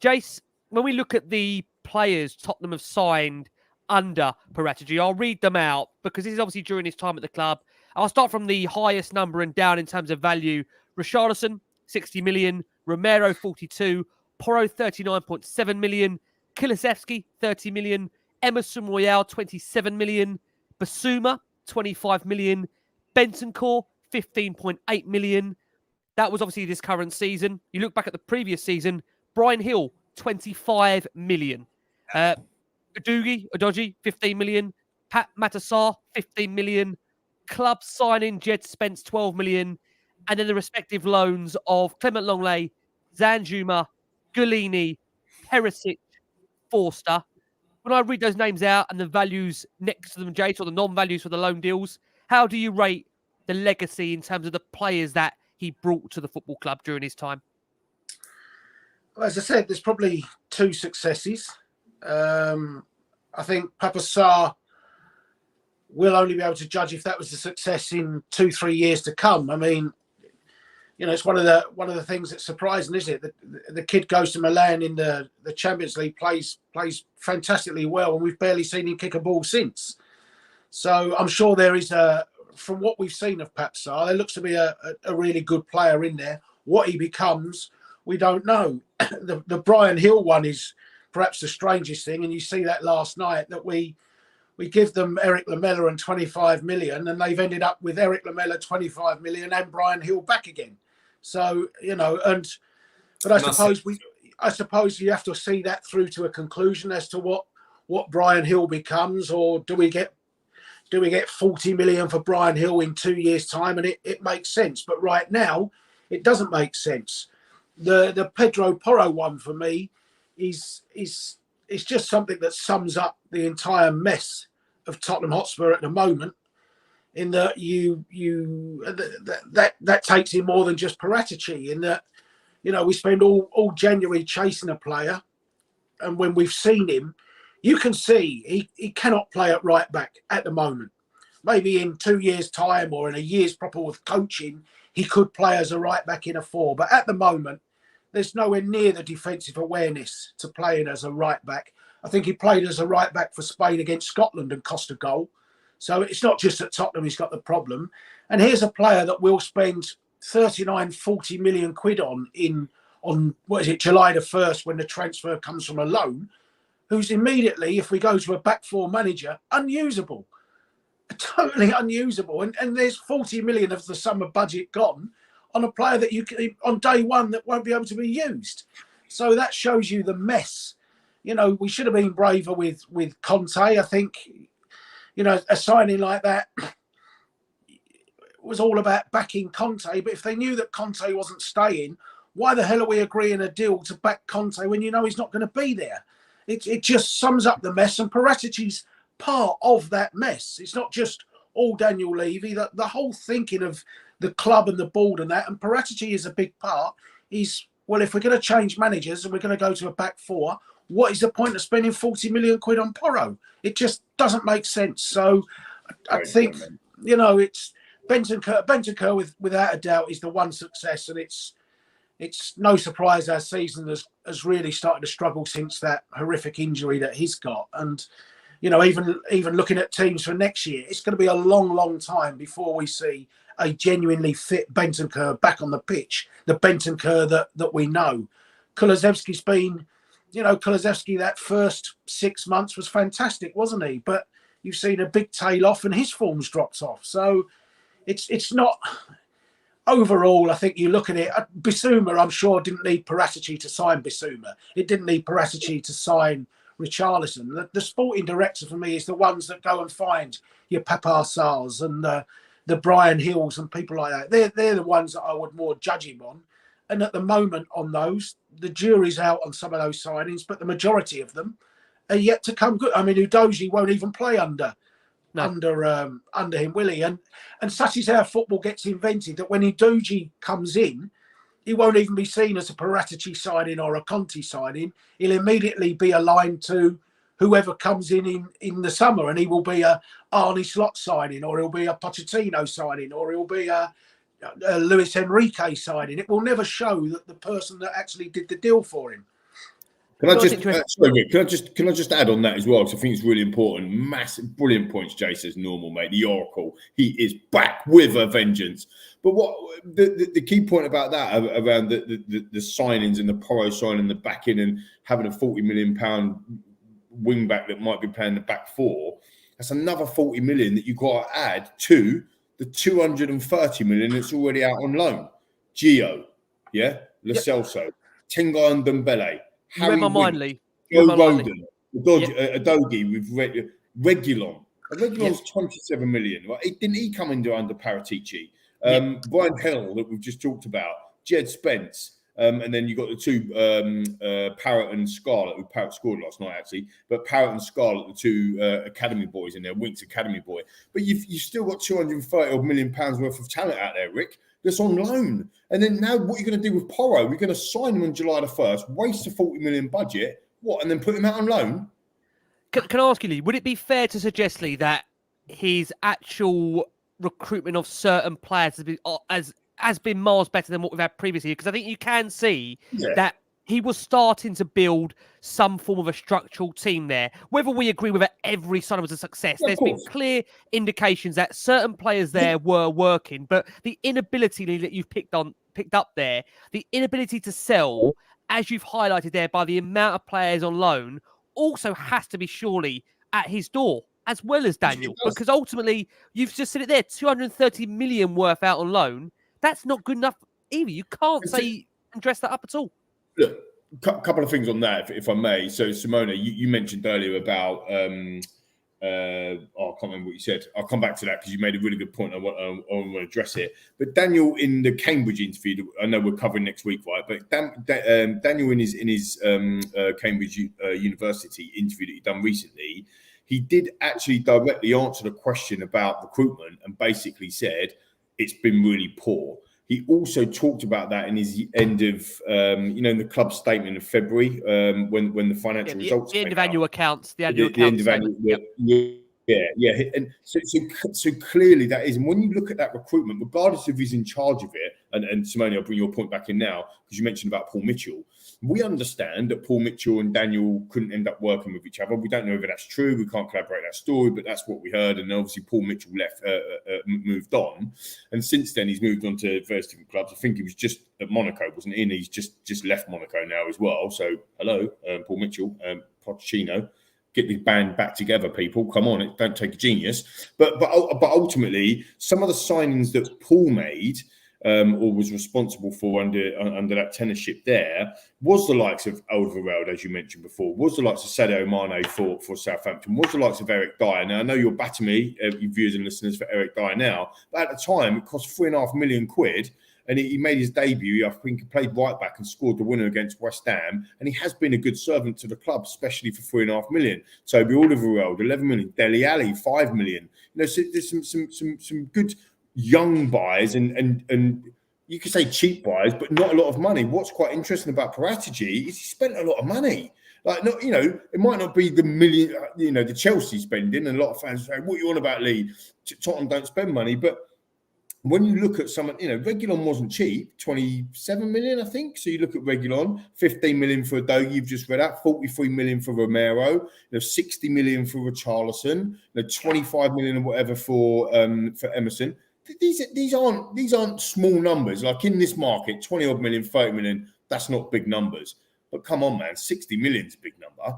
Jace, when we look at the players Tottenham have signed under Paratici, I'll read them out because this is obviously during his time at the club. I'll start from the highest number and down in terms of value. Richarlison, 60 million. Romero, 42. Porro, 39.7 million. Kulusevski, 30 million. Emerson Royale, 27 million. Basuma, 25 million. Bentancur, 15.8 million. That was obviously this current season. You look back at the previous season, Brian Hill, 25 million. Udogie, 15 million. Pat Matassar, 15 million. Club signing Jed Spence, 12 million. And then the respective loans of Clement Longley, Zanjuma, Gullini, Perisic, Forster. When I read those names out and the values next to them, Jace, or the non-values for the loan deals, how do you rate the legacy in terms of the players that he brought to the football club during his time? Well, as I said, there's probably 2 successes. I think Papa Sarr we'll only be able to judge if that was a success in 2-3 years to come. I mean, it's one of the things that's surprising, isn't it? The kid goes to Milan in the Champions League, plays fantastically well, and we've barely seen him kick a ball since. So I'm sure there is from what we've seen of Papsar, there looks to be a really good player in there. What he becomes, we don't know. The Brian Hill one is perhaps the strangest thing, and you see that last night that we give them Eric Lamela and 25 million, and they've ended up with Eric Lamela 25 million and Brian Hill back again. So but I suppose you have to see that through to a conclusion as to what Brian Hill becomes, or do we get 40 million for Brian Hill in 2 years' time, and it makes sense. But right now, it doesn't make sense. The Pedro Porro one for me is just something that sums up the entire mess of Tottenham Hotspur at the moment. In that that takes in more than just Paratici. In that, we spend all January chasing a player, and when we've seen him, you can see he cannot play at right back at the moment. Maybe in 2 years' time or in a year's proper with coaching, he could play as a right back in a 4. But at the moment, there's nowhere near the defensive awareness to playing as a right back. I think he played as a right back for Spain against Scotland and cost a goal. So it's not just at Tottenham he's got the problem. And here's a player that we'll spend 39-40 million quid on July the 1st when the transfer comes from a loan, who's immediately, if we go to a back 4 manager, unusable. Totally unusable. And there's 40 million of the summer budget gone on a player that on day one that won't be able to be used. So that shows you the mess. We should have been braver with Conte. I think, a signing like that was all about backing Conte. But if they knew that Conte wasn't staying, why the hell are we agreeing a deal to back Conte when he's not going to be there? It just sums up the mess, and Paratici's part of that mess. It's not just all Daniel Levy. The whole thinking of the club and the board and that, and Paratici is a big part. If we're going to change managers and we're going to go to a back 4, what is the point of spending 40 million quid on Porro? It just doesn't make sense. So I think, it's Bentancur without a doubt is the one success, and it's no surprise our season has really started to struggle since that horrific injury that he's got. And, even looking at teams for next year, it's going to be a long, long time before we see a genuinely fit Bentancur back on the pitch, the Bentancur that we know. Kulusevski's been, Kulusevski, that first 6 months was fantastic, wasn't he? But you've seen a big tail off and his form's dropped off. So it's not... Overall, I think you look at it, Bissouma, I'm sure, didn't need Paratici to sign Bissouma. It didn't need Paratici to sign Richarlison. The sporting director for me is the ones that go and find your Papa Sarrs and the Brian Hills and people like that. They're the ones that I would more judge him on. And at the moment on those, the jury's out on some of those signings, but the majority of them are yet to come good. I mean, Udogie won't even play under him, will he? And such is how football gets invented, that when Udogie comes in, he won't even be seen as a Paratici signing or a Conte signing. He'll immediately be aligned to whoever comes in the summer, and he will be a Arne Slot signing, or he'll be a Pochettino signing, or he'll be a Luis Enrique signing. It will never show that the person that actually did the deal for him. Can I just add on that as well? Because I think it's really important. Massive, brilliant points. Jay says, normal, mate. The Oracle, he is back with a vengeance. But what the key point about that, around the signings and the Porro signing, the back in, and having a £40 million wing back that might be playing the back 4, that's another 40 million that you've got to add to the 230 million that's already out on loan. Gio, Lo Celso, Tenga and Dembele. You read my mind, Lee. Joe Roden, Adogi with Reguilon. Reguilon's 27 million. Right? Didn't he come into under Paratici? Brian Hill that we've just talked about, Jed Spence, and then you got the two Parrott and Scarlett, who Parrott scored last night actually, but Parrott and Scarlett, the two academy boys in there, Winks academy boy. But you've still got 230 million pounds worth of talent out there, Rick, that's on loan. And then now what are you going to do with Porro? We're going to sign him on July the 1st, waste a 40 million budget, and then put him out on loan? Can I ask you, Lee, would it be fair to suggest, Lee, that his actual recruitment of certain players has been miles better than what we've had previously. Because I think you can see that he was starting to build some form of a structural team there. Whether we agree with it, every sign was a success. There's been clear indications that certain players there were working, but the inability that you've picked up there, the inability to sell, as you've highlighted there, by the amount of players on loan, also has to be surely at his door, as well as Daniel, because ultimately you've just said it there, 230 million worth out on loan. That's not good enough either. You can't say and dress that up at all. Look, a couple of things on that, if I may. So, Simone, you mentioned earlier about, I can't remember what you said. I'll come back to that because you made a really good point. I want to address it. But Daniel, in the Cambridge interview, I know we're covering next week, right? But Daniel, in his Cambridge University interview that he done recently, he did actually directly answer the question about recruitment and basically said it's been really poor. He also talked about that in his end of, in the club statement of February, when the financial results the came end of out. annual accounts, the end of annual, yeah. And so clearly that is, and when you look at that recruitment, regardless if he's in charge of it, and Simone, I'll bring your point back in now because you mentioned about Paul Mitchell. We understand that Paul Mitchell and Daniel couldn't end up working with each other. We don't know whether that's true. We can't collaborate that story, but that's what we heard. And obviously, Paul Mitchell moved on, and since then he's moved on to various different clubs. I think he was just at Monaco, wasn't he? And he's just left Monaco now as well. So hello, Paul Mitchell, Pochettino. Get the band back together, people. Come on, it don't take a genius. But ultimately, some of the signings that Paul made or was responsible for under that tenureship there was the likes of Alderweireld, as you mentioned before, was the likes of Sadio Mane for Southampton, was the likes of Eric Dyer. Now, I know you're batting me, you viewers and listeners, for Eric Dyer now, but at the time, it cost £3.5 million. And he made his debut. I think he played right back and scored the winner against West Ham. And he has been a good servant to the club, especially for £3.5 million. Toby Alderweireld, 11 million. Dele Alli, 5 million. So there's some good young buys and you could say cheap buys, but not a lot of money. What's quite interesting about Paratici is he spent a lot of money. Like, not, it might not be the million, the Chelsea spending. And a lot of fans say, "What are you on about, Lee? Tottenham don't spend money," but when you look at someone, Reguilon wasn't cheap, 27 million, I think. So you look at Reguilon, 15 million for Adogi, you've just read out, 43 million for Romero, 60 million for Richarlison, 25 million or whatever for Emerson. These aren't small numbers. Like in this market, 20 odd million, 30 million, that's not big numbers. But come on, man, 60 million is a big number.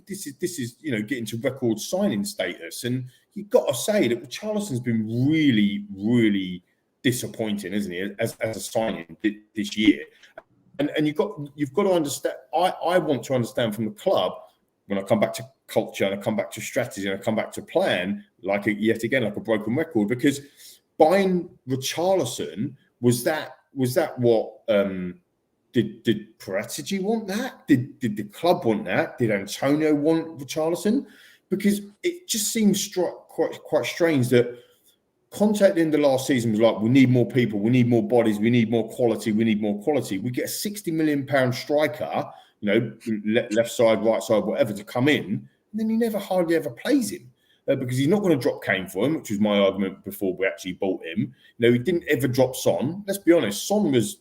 This is getting to record signing status, and you've got to say that Richarlison's been really, really disappointing, isn't he, as a signing this year? And you've got to understand. I want to understand from the club, when I come back to culture and I come back to strategy and I come back to plan, like a broken record, because buying Richarlison was that what did Paratici want that? Did the club want that? Did Antonio want Richarlison? Because it just seems quite strange that contact in the last season was like, we need more people, we need more bodies, we need more quality, we need more quality. We get a £60 million striker, left side, right side, whatever, to come in, and then he hardly ever plays him. Because he's not going to drop Kane for him, which was my argument before we actually bought him. He didn't ever drop Son. Let's be honest, Son has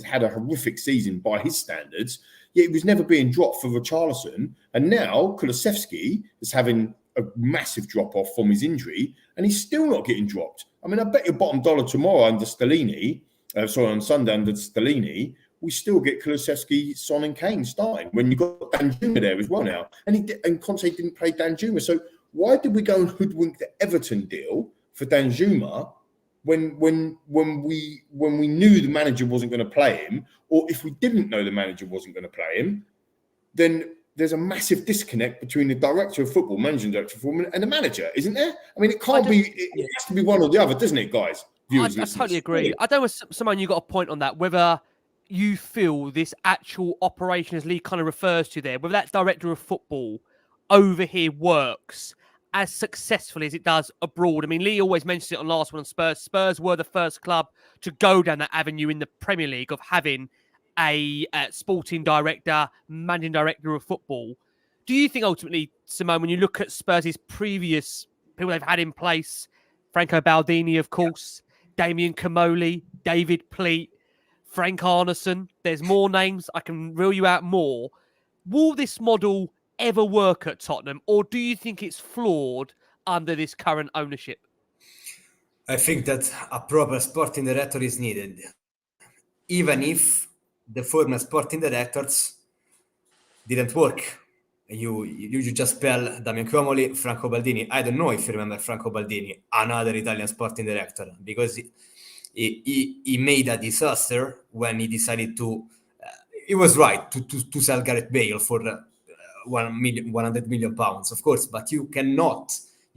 had a horrific season by his standards, yet he was never being dropped for Richarlison. And now Kulusevski is having a massive drop-off from his injury, and he's still not getting dropped. I mean, I bet your bottom dollar tomorrow under Stellini, on Sunday under Stellini, we still get Kulusevski, Son and Kane starting when you've got Danjuma there as well now. And Conte didn't play Danjuma. So why did we go and hoodwink the Everton deal for Danjuma when we knew the manager wasn't going to play him, or if we didn't know the manager wasn't going to play him, then there's a massive disconnect between the director of football, managing director of football, and the manager, isn't there? I mean, it has to be one or the other, doesn't it, guys? I totally agree. I don't know, Simone, you got a point on that, whether you feel this actual operation, as Lee kind of refers to there, whether that director of football over here works as successfully as it does abroad. I mean, Lee always mentions it on Last Word on Spurs. Spurs were the first club to go down that avenue in the Premier League of having a sporting director, managing director of football. Do you think ultimately, Simone, when you look at Spurs' previous people they've had in place. Franco Baldini, of course, Damien Comoli, David Pleat, Frank Arneson. There's more names. I can reel you out more. Will this model ever work at Tottenham, or do you think it's flawed under this current ownership? I think that a proper sporting director is needed, even if the former sporting directors didn't work. You just spell Damien Comoli, Franco Baldini. I don't know if you remember Franco Baldini, another Italian sporting director, because he made a disaster when he decided to. He was right to sell Gareth Bale for 100 million pounds, of course, but you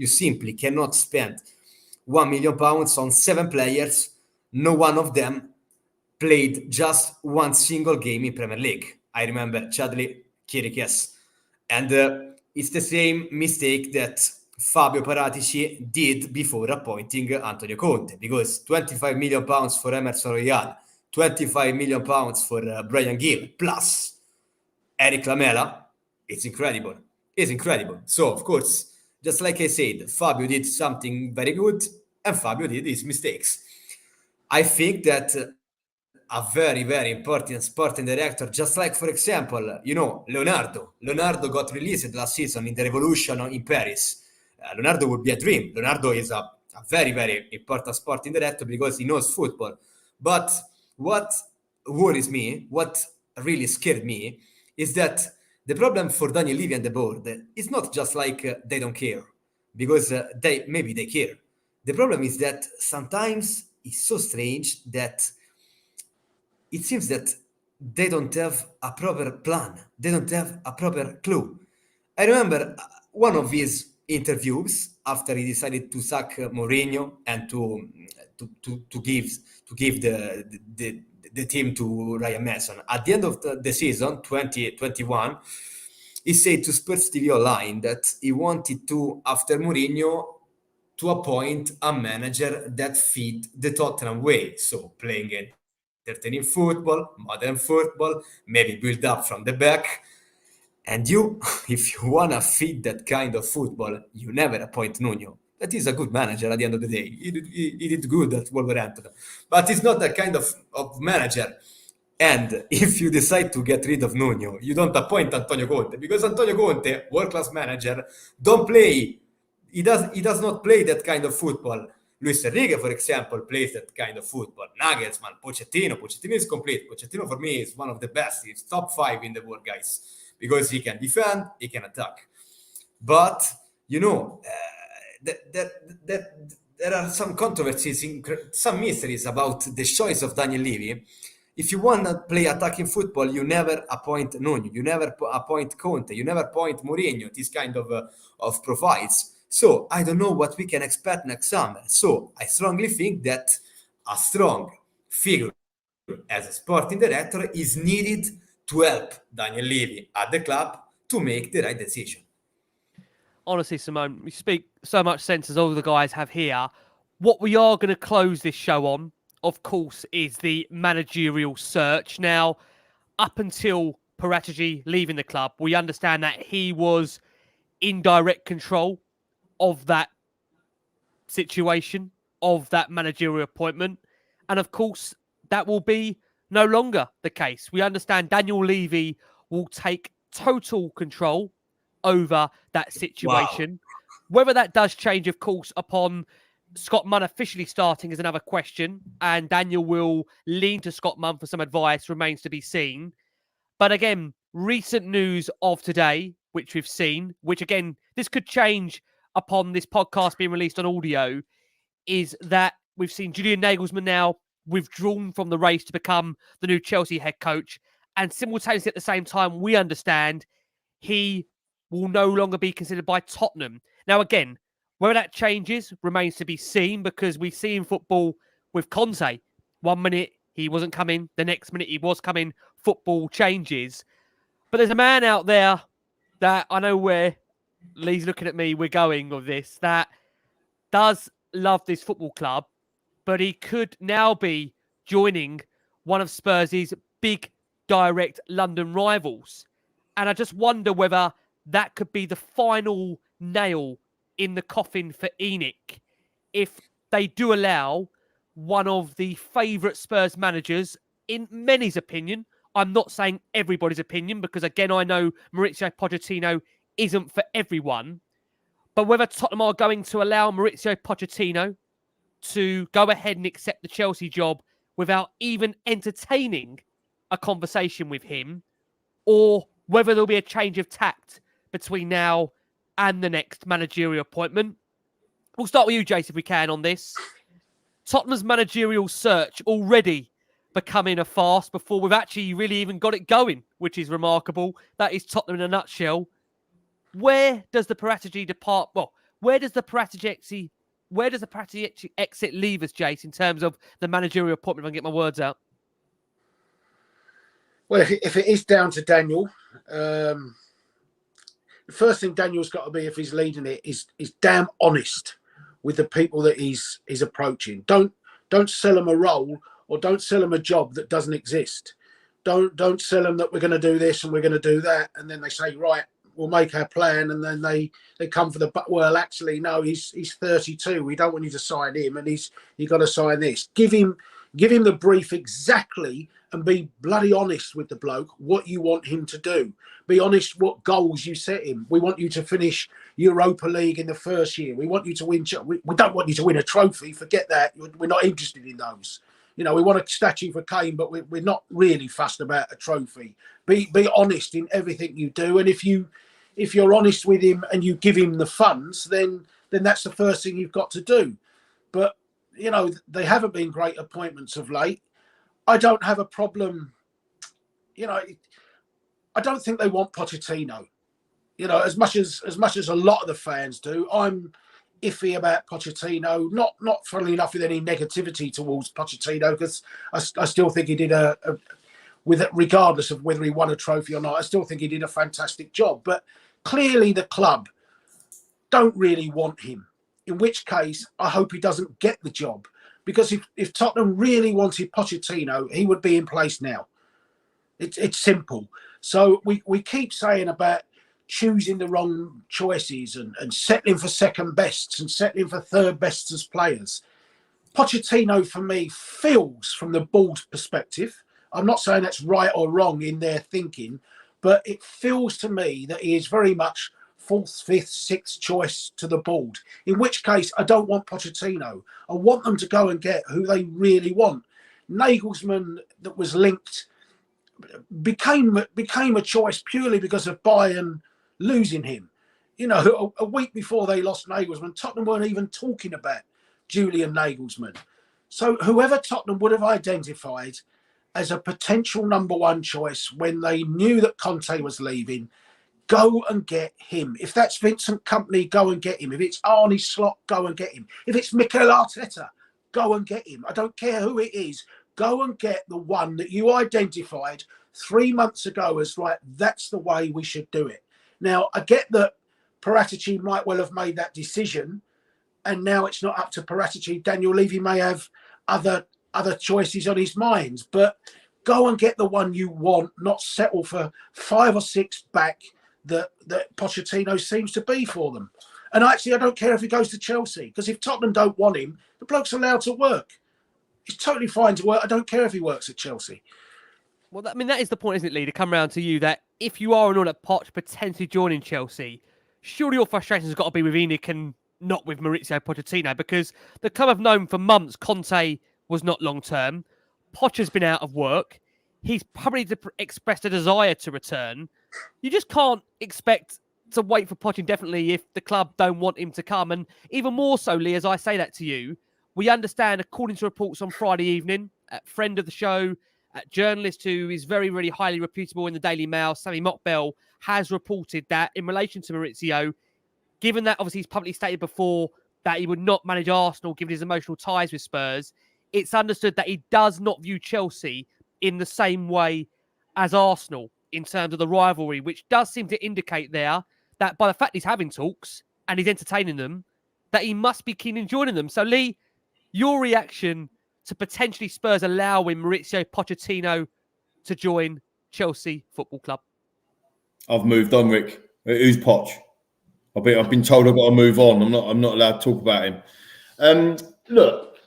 simply cannot spend 1 million pounds on 7 players. No one of them played just one single game in Premier League. I remember Chadley, Kirikes. And it's the same mistake that Fabio Paratici did before appointing Antonio Conte, because 25 million pounds for Emerson Royal, 25 million pounds for Brian Gill, plus Eric Lamela, it's incredible. It's incredible. So, of course, just like I said, Fabio did something very good and Fabio did his mistakes. I think that a very, very important sporting director, just like, for example, Leonardo. Leonardo got released last season in the Revolution in Paris. Leonardo would be a dream. Leonardo is a very, very important sporting director because he knows football. But what worries me, what really scared me, is that the problem for Daniel Levy and the board is not just like they don't care, because maybe they care. The problem is that sometimes it's so strange that it seems that they don't have a proper plan. They don't have a proper clue. I remember one of his interviews after he decided to sack Mourinho and to give the team to Ryan Mason. At the end of the season, 2021, he said to Spurs TV Online that he wanted to, after Mourinho, to appoint a manager that fit the Tottenham way. So playing entertaining football, modern football, maybe build up from the back. And if you want to feed that kind of football, you never appoint Nuno. That is a good manager at the end of the day. He did good at Wolverhampton. But he's not that kind of manager. And if you decide to get rid of Nuno, you don't appoint Antonio Conte, because Antonio Conte, world-class manager, don't play. He does not play that kind of football. Luis Enrique, for example, plays that kind of football. Nagelsmann, Pochettino is complete. Pochettino, for me, is one of the best. He's top 5 in the world, guys, because he can defend, he can attack. But, there are some controversies, some mysteries about the choice of Daniel Levy. If you want to play attacking football, you never appoint Nuno, you never appoint Conte, you never appoint Mourinho, this kind of profiles. So I don't know what we can expect next summer. So I strongly think that a strong figure as a sporting director is needed to help Daniel Levy at the club to make the right decision. Honestly, Simone, we speak so much sense as all the guys have here. What we are going to close this show on, of course, is the managerial search. Now, up until Paratici leaving the club, we understand that he was in direct control of that situation, of that managerial appointment. And of course, that will be no longer the case. We understand Daniel Levy will take total control over that situation. Wow. Whether that does change, of course, upon Scott Munn officially starting is another question. And Daniel will lean to Scott Munn for some advice, remains to be seen. But again, recent news of today, which we've seen, which again, this could change upon this podcast being released on audio, is that we've seen Julian Nagelsmann now withdrawn from the race to become the new Chelsea head coach. And simultaneously at the same time, we understand he will no longer be considered by Tottenham. Now, again, whether that changes remains to be seen, because we see in football with Conte, 1 minute he wasn't coming, the next minute he was coming, football changes. But there's a man out there that I know where Lee's looking at me, we're going with this, that does love this football club, but he could now be joining one of Spurs' big direct London rivals. And I just wonder whether that could be the final nail in the coffin for ENIC if they do allow one of the favourite Spurs managers, in many's opinion. I'm not saying everybody's opinion, because again, I know Mauricio Pochettino isn't for everyone. But whether Tottenham are going to allow Mauricio Pochettino to go ahead and accept the Chelsea job without even entertaining a conversation with him, or whether there'll be a change of tact between now and the next managerial appointment. We'll start with you, Jace, if we can, on this. Tottenham's managerial search already becoming a farce before we've actually really even got it going, which is remarkable. That is Tottenham in a nutshell. Where does the Paratici depart? Well, where does the Paratici exit leave us, Jace, in terms of the managerial appointment? If I can get my words out. Well, if it is down to Daniel, the first thing Daniel's got to be, if he's leading it, is damn honest with the people that he's approaching. Don't sell them a role, or don't sell them a job that doesn't exist. Don't sell them that we're going to do this and we're going to do that, and then they say, right, we'll make our plan, and then they come for the, well, actually, no, he's 32. We don't want you to sign him, and you got to sign this. Give him the brief exactly, and be bloody honest with the bloke what you want him to do. Be honest what goals you set him. We want you to finish Europa League in the first year. We want you to win. We don't want you to win a trophy. Forget that. We're not interested in those. You know, we want a statue for Kane, but we're not really fussed about a trophy. Be honest in everything you do, and if you're honest with him and you give him the funds, then that's the first thing you've got to do. But you know, they haven't been great appointments of late. I don't have a problem. You know, I don't think they want Pochettino. You know, as much as a lot of the fans do, I'm iffy about Pochettino. Not funnily enough with any negativity towards Pochettino, because I still think he did regardless of whether he won a trophy or not, I still think he did a fantastic job. But clearly the club don't really want him. In which case, I hope he doesn't get the job. Because if Tottenham really wanted Pochettino, he would be in place now. It's simple. So we keep saying about choosing the wrong choices and settling for second bests and settling for third bests as players. Pochettino, for me, feels, from the board's perspective, I'm not saying that's right or wrong in their thinking, but it feels to me that he is very much fourth, fifth, sixth choice to the board. In which case, I don't want Pochettino. I want them to go and get who they really want. Nagelsmann, that was linked, became a choice purely because of Bayern losing him. You know, a week before they lost Nagelsmann, Tottenham weren't even talking about Julian Nagelsmann. So whoever Tottenham would have identified as a potential number one choice when they knew that Conte was leaving, go and get him. If that's Vincent Kompany, go and get him. If it's Arne Slot, go and get him. If it's Mikel Arteta, go and get him. I don't care who it is. Go and get the one that you identified 3 months ago as, right, that's the way we should do it. Now, I get that Paratici might well have made that decision, and now it's not up to Paratici. Daniel Levy may have other choices on his mind, but go and get the one you want, not settle for 5 or 6 back that Pochettino seems to be for them. And actually, I don't care if he goes to Chelsea, because if Tottenham don't want him, the bloke's allowed to work. He's totally fine to work. I don't care if he works at Chelsea. Well, I mean, that is the point, isn't it, Lee, to come round to you, that if you are an all at Poch potentially joining Chelsea, surely your frustrations have got to be with ENIC and not with Mauricio Pochettino, because the club have known for months Conte was not long-term. Poch has been out of work. He's probably expressed a desire to return. You just can't expect to wait for Poch indefinitely if the club don't want him to come. And even more so, Lee, as I say that to you, we understand, according to reports on Friday evening, a friend of the show, a journalist who is very, very highly reputable in the Daily Mail, Sammy Mockbell, has reported that in relation to Mauricio, given that obviously he's publicly stated before that he would not manage Arsenal given his emotional ties with Spurs, it's understood that he does not view Chelsea in the same way as Arsenal in terms of the rivalry, which does seem to indicate there that by the fact he's having talks and he's entertaining them, that he must be keen in joining them. So, Lee, your reaction to potentially Spurs allowing Mauricio Pochettino to join Chelsea Football Club? I've moved on, Rick. Who's Poch? I've been told I've got to move on. I'm not allowed to talk about him. Look,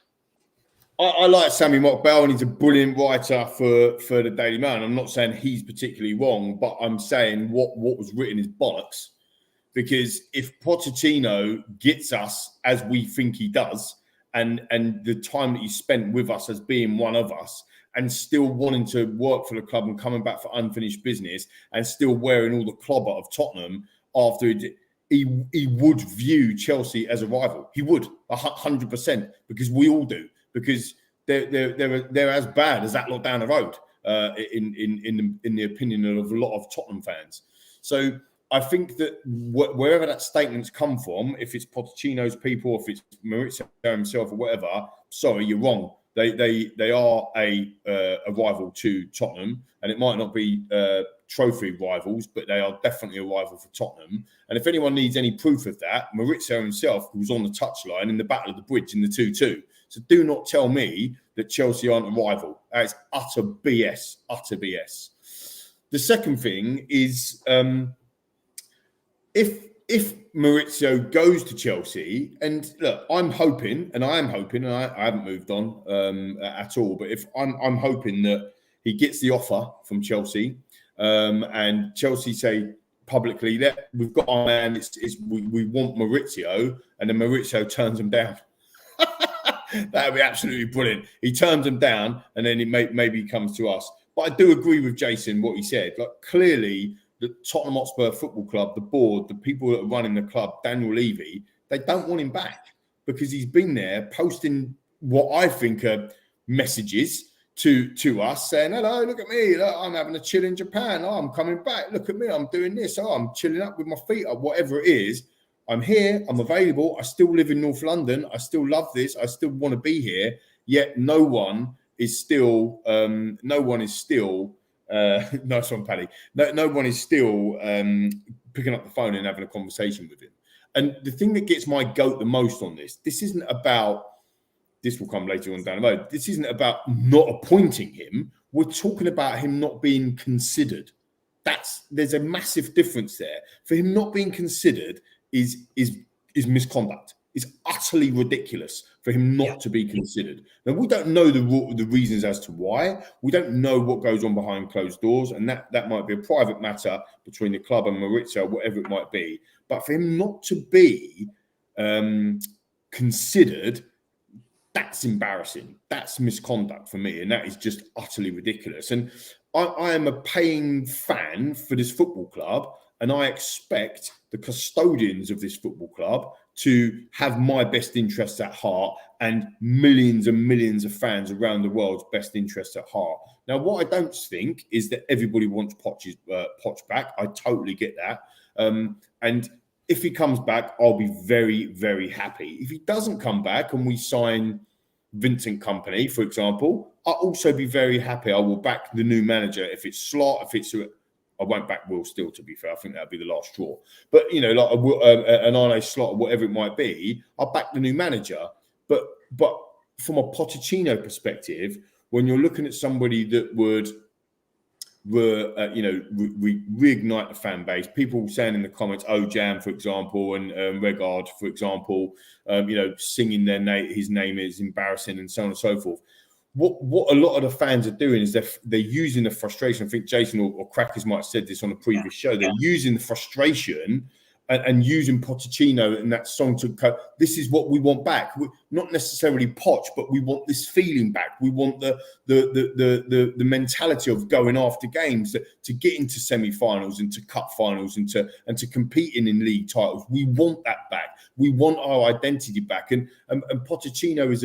I like Sammy Mockbell, and he's a brilliant writer for the Daily Mail. I'm not saying he's particularly wrong, but I'm saying what was written is bollocks. Because if Pochettino gets us as we think he does, and the time that he spent with us as being one of us, and still wanting to work for the club and coming back for unfinished business, and still wearing all the clobber of Tottenham after he would view Chelsea as a rival. He would 100%, because we all do, because they're as bad as that lot down the road in the opinion of a lot of Tottenham fans. So I think that wherever that statement's come from, if it's Pochettino's people, if it's Maurizio himself or whatever, sorry, you're wrong. They are a rival to Tottenham, and it might not be trophy rivals, but they are definitely a rival for Tottenham. And if anyone needs any proof of that, Maurizio himself was on the touchline in the Battle of the Bridge in the 2-2. So do not tell me that Chelsea aren't a rival. That is utter BS. Utter BS. The second thing is, if Maurizio goes to Chelsea, and look, I'm hoping, and I haven't moved on at all, but if I'm hoping that he gets the offer from Chelsea, and Chelsea say publicly that we've got our man, we want Maurizio, and then Maurizio turns him down. That would be absolutely brilliant. He turns them down, and then maybe he comes to us. But I do agree with Jason what he said. Like, clearly, the Tottenham Hotspur Football Club, the board, the people that are running the club, Daniel Levy, they don't want him back, because he's been there posting what I think are messages to us, saying, hello, look at me, look, I'm having a chill in Japan, oh, I'm coming back, look at me, I'm doing this, oh, I'm chilling up with my feet up, whatever it is. I'm here, I'm available, I still live in North London, I still love this, I still want to be here, yet no one is still nice one, Paddy. No one is still picking up the phone and having a conversation with him. And the thing that gets my goat the most on this isn't about, this will come later on down the road, this isn't about not appointing him, we're talking about him not being considered. There's a massive difference there. For him not being considered is misconduct. It's utterly ridiculous for him not to be considered. Now, we don't know the reasons as to why. We don't know what goes on behind closed doors, and that might be a private matter between the club and Maurizio, whatever it might be. But for him not to be considered, that's embarrassing. That's misconduct for me, and that is just utterly ridiculous. And I am a paying fan for this football club, and I expect the custodians of this football club to have my best interests at heart, and millions of fans around the world's best interests at heart. Now, what I don't think is that everybody wants Poch back. I totally get that. And if he comes back, I'll be very, very happy. If he doesn't come back and we sign Vincent Kompany, for example, I'll also be very happy. I will back the new manager. If it's Slot, I won't back Will Steele, to be fair. I think that'll be the last straw. But, like an Arne Slot or whatever it might be, I'll back the new manager. But from a Pochettino perspective, when you're looking at somebody that would reignite the fan base, people saying in the comments, Jam, for example, and Regard, for example, singing his name is embarrassing, and so on and so forth. What a lot of the fans are doing is they're using the frustration. I think Jason or Crackers might have said this on a previous show. They're using the frustration and using Pochettino and that song to go, this is what we want back. Not necessarily Poch, but we want this feeling back. We want the mentality of going after games, to get into semi-finals and to cup finals and to competing in league titles. We want that back. We want our identity back. And Pochettino is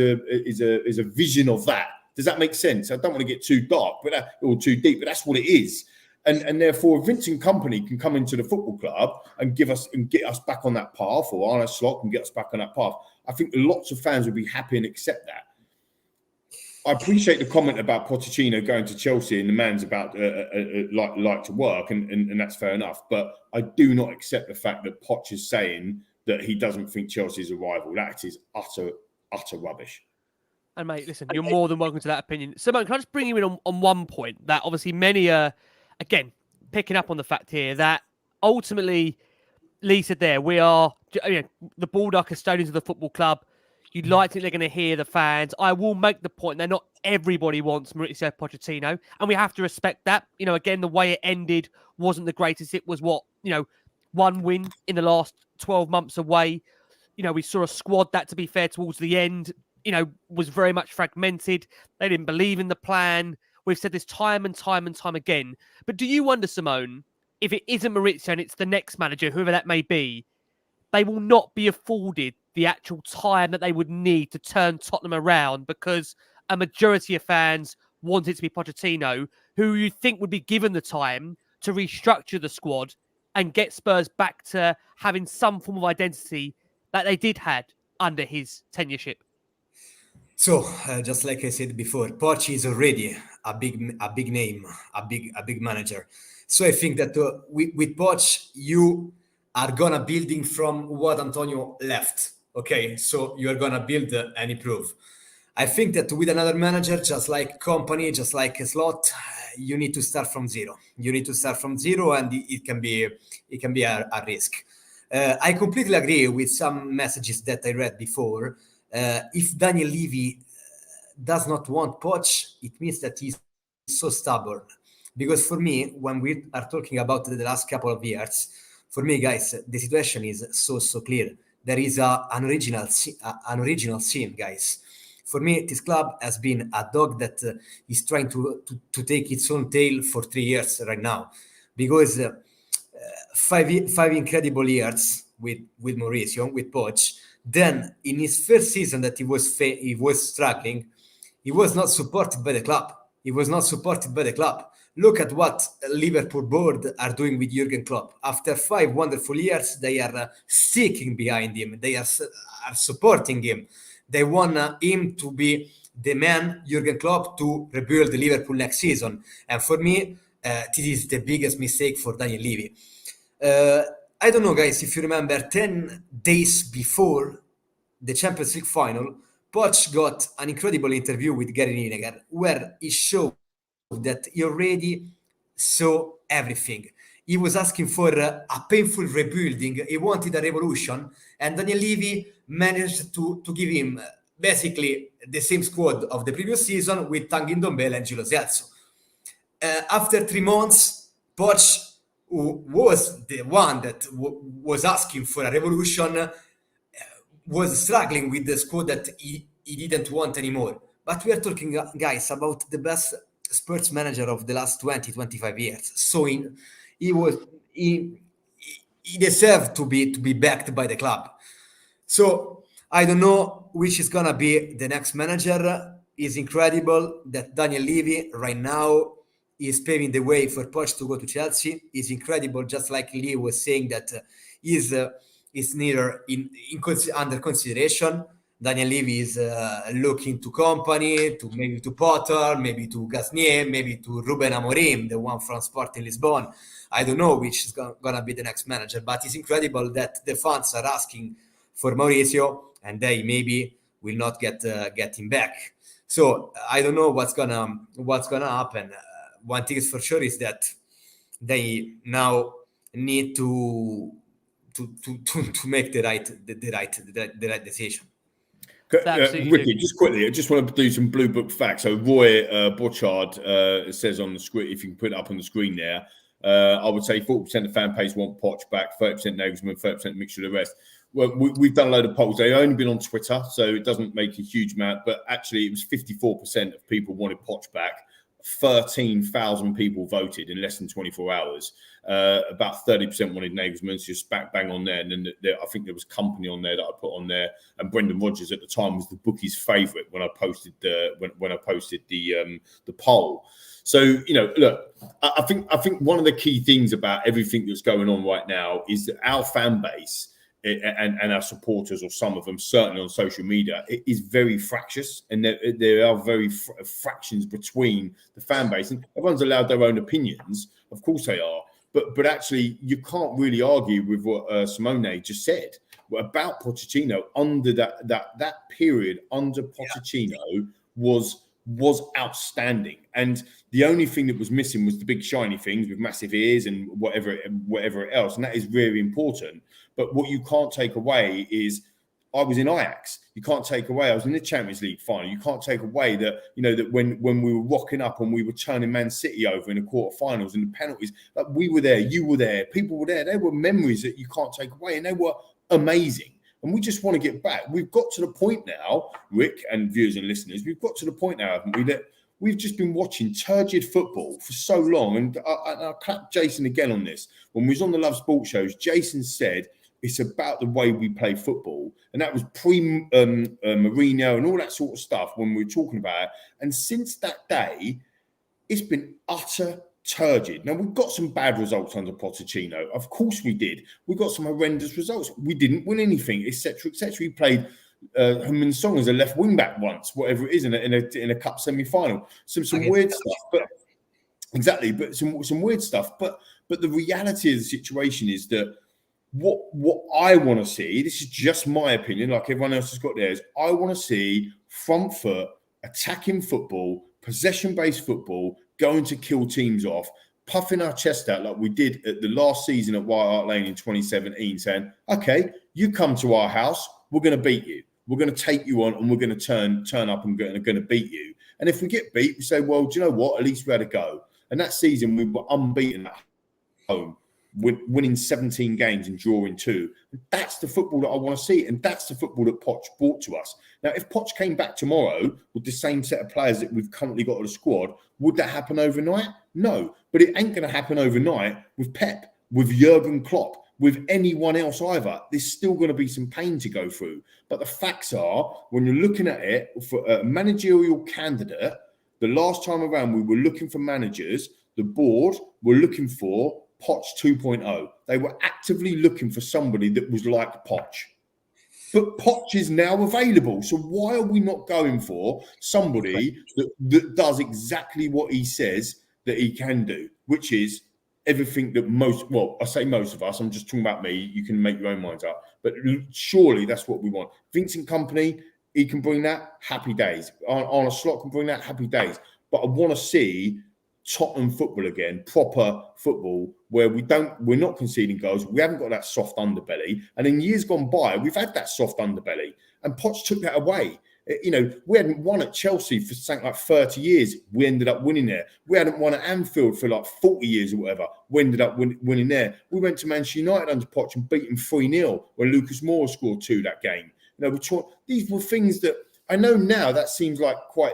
a vision of that. Does that make sense? I don't want to get too dark, or too deep, but that's what it is. And therefore, Vincent Kompany can come into the football club and get us back on that path, or Arne Slot can get us back on that path. I think lots of fans would be happy and accept that. I appreciate the comment about Pochettino going to Chelsea and the man's about like to work, and that's fair enough. But I do not accept the fact that Poch is saying that he doesn't think Chelsea is a rival. That is utter rubbish. And mate, listen, you're more than welcome to that opinion. Simone, can I just bring you in on one point that obviously many are, again, picking up on the fact here that ultimately Lee said there, we are the Bulldog custodians of the football club. You'd like to think they're going to hear the fans. I will make the point that not everybody wants Mauricio Pochettino, and we have to respect that. Again, the way it ended wasn't the greatest. It was one win in the last 12 months away. We saw a squad that, to be fair, towards the end, was very much fragmented. They didn't believe in the plan. We've said this time and time and time again. But do you wonder, Simone, if it isn't Maurizio and it's the next manager, whoever that may be, they will not be afforded the actual time that they would need to turn Tottenham around, because a majority of fans want it to be Pochettino, who you think would be given the time to restructure the squad and get Spurs back to having some form of identity that they did had under his tenureship? So, just like I said before, Poch is already a big name, a big manager. So I think that with Poch, you are gonna building from what Antonio left. Okay, so you are gonna build and improve. I think that with another manager, just like Company, just like Slot, you need to start from zero. You need to start from zero, and it can be a risk. I completely agree with some messages that I read before. If Daniel Levy does not want Poch, it means that he's so stubborn. Because for me, when we are talking about the last couple of years, for me, guys, the situation is so clear. There is an original sin, guys. For me, this club has been a dog that is trying to take its own tail for 3 years right now, because five incredible years with Mauricio, with Poch. Then in his first season that he was struggling, he was not supported by the club. Look at what Liverpool board are doing with Jurgen Klopp. After 5 wonderful years, they are sticking behind him. They are supporting him. They want him to be the man, Jurgen Klopp, to rebuild Liverpool next season. And for me, this is the biggest mistake for Daniel Levy. I don't know, guys, if you remember, 10 days before the Champions League final, Poch got an incredible interview with Gary Lineker, where he showed that he already saw everything. He was asking for a painful rebuilding. He wanted a revolution, and Daniel Levy managed to give him basically the same squad of the previous season with Tanguy Ndombele and Gilo Celso. After 3 months, Poch, who was the one that was asking for a revolution, was struggling with the squad that he didn't want anymore. But we are talking, guys, about the best Spurs manager of the last 20-25 years. So he deserved to be backed by the club. So I don't know which is gonna be the next manager. It's incredible that Daniel Levy right now is paving the way for Poch to go to Chelsea. It's incredible, just like Lee was saying, that is neither under consideration. Daniel Levy is looking to Company, to maybe to Potter, maybe to Gasnier, maybe to Ruben Amorim, the one from Sporting Lisbon. I don't know which is gonna be the next manager, but it's incredible that the fans are asking for Mauricio, and they maybe will not get him back. So I don't know what's gonna happen. One thing is for sure is that they now need to make the right decision. Ricky, just quickly, I just want to do some blue book facts. So Roy Borchard says on the screen, if you can put it up on the screen there, I would say 40% of fan base want Poch back, 30% Nagelsmann, 30% mixture of the rest. Well, we've done a load of polls. They've only been on Twitter, so it doesn't make a huge amount, but actually it was 54% of people wanted Poch back. 13,000 people voted in less than 24 hours. About 30% wanted Nagelsmann, so just bang on there. And then I think there was Company on there that I put on there, and Brendan Rodgers at the time was the bookie's favourite when I posted the poll. So look, I think one of the key things about everything that's going on right now is that our fan base and our supporters, or some of them, certainly on social media, it is very fractious, and there are very fractions between the fan base, and everyone's allowed their own opinions. Of course they are, but actually you can't really argue with what Simone just said about Pochettino. Under that period under Pochettino was outstanding, and the only thing that was missing was the big shiny things with massive ears and whatever else, and that is very important. But what you can't take away is I was in Ajax. You can't take away I was in the Champions League final. You can't take away that, you know, that when we were rocking up and we were turning Man City over in the quarterfinals and the penalties, like we were there, you were there, people were there. They were memories that you can't take away, and they were amazing. And we just want to get back. We've got to the point now, Rick and viewers and listeners, we've got to the point now, haven't we, that we've just been watching turgid football for so long. And I'll clap Jason again on this. When we was on the Love Sport shows, Jason said it's about the way we play football. And that was pre-Mourinho and all that sort of stuff when we were talking about it. And since that day, it's been utter turgid. Now, we've got some bad results under Pochettino. Of course we did. We got some horrendous results. We didn't win anything, etc., etc. We played Heung-min Son as a left wing back once, whatever it is, in a cup semi-final. Some weird stuff, but exactly. But some weird stuff. But the reality of the situation is that what I want to see, this is just my opinion, like everyone else has got theirs. I want to see front foot, attacking football, possession-based football, going to kill teams off, puffing our chest out like we did at the last season at White Hart Lane in 2017, saying, okay, you come to our house, we're going to beat you. We're going to take you on and we're going to turn up and going to beat you. And if we get beat, we say, well, do you know what? At least we had a go. And that season, we were unbeaten at home, winning 17 games and drawing 2. That's the football that I want to see. And that's the football that Poch brought to us. Now, if Poch came back tomorrow with the same set of players that we've currently got on the squad, would that happen overnight? No. But it ain't going to happen overnight with Pep, with Jurgen Klopp, with anyone else either. There's still going to be some pain to go through. But the facts are, when you're looking at it, for a managerial candidate, the last time around we were looking for managers, the board were looking for Poch 2.0. They were actively looking for somebody that was like Poch. But Poch is now available. So why are we not going for somebody that does exactly what he says that he can do, which is everything that I say most of us, I'm just talking about me, you can make your own minds up, but surely that's what we want. Vincent Kompany, he can bring that, happy days. Arne Slot can bring that, happy days. But I want to see Tottenham football again, proper football, where we're not conceding goals, we haven't got that soft underbelly. And in years gone by, we've had that soft underbelly, and Poch took that away. You know, we hadn't won at Chelsea for something like 30 years. We ended up winning there. We hadn't won at Anfield for like 40 years or whatever. We ended up winning there. We went to Manchester United under Poch and beat them 3-0 when Lucas Moura scored 2 that game. You know, these were things that I know now that seems like quite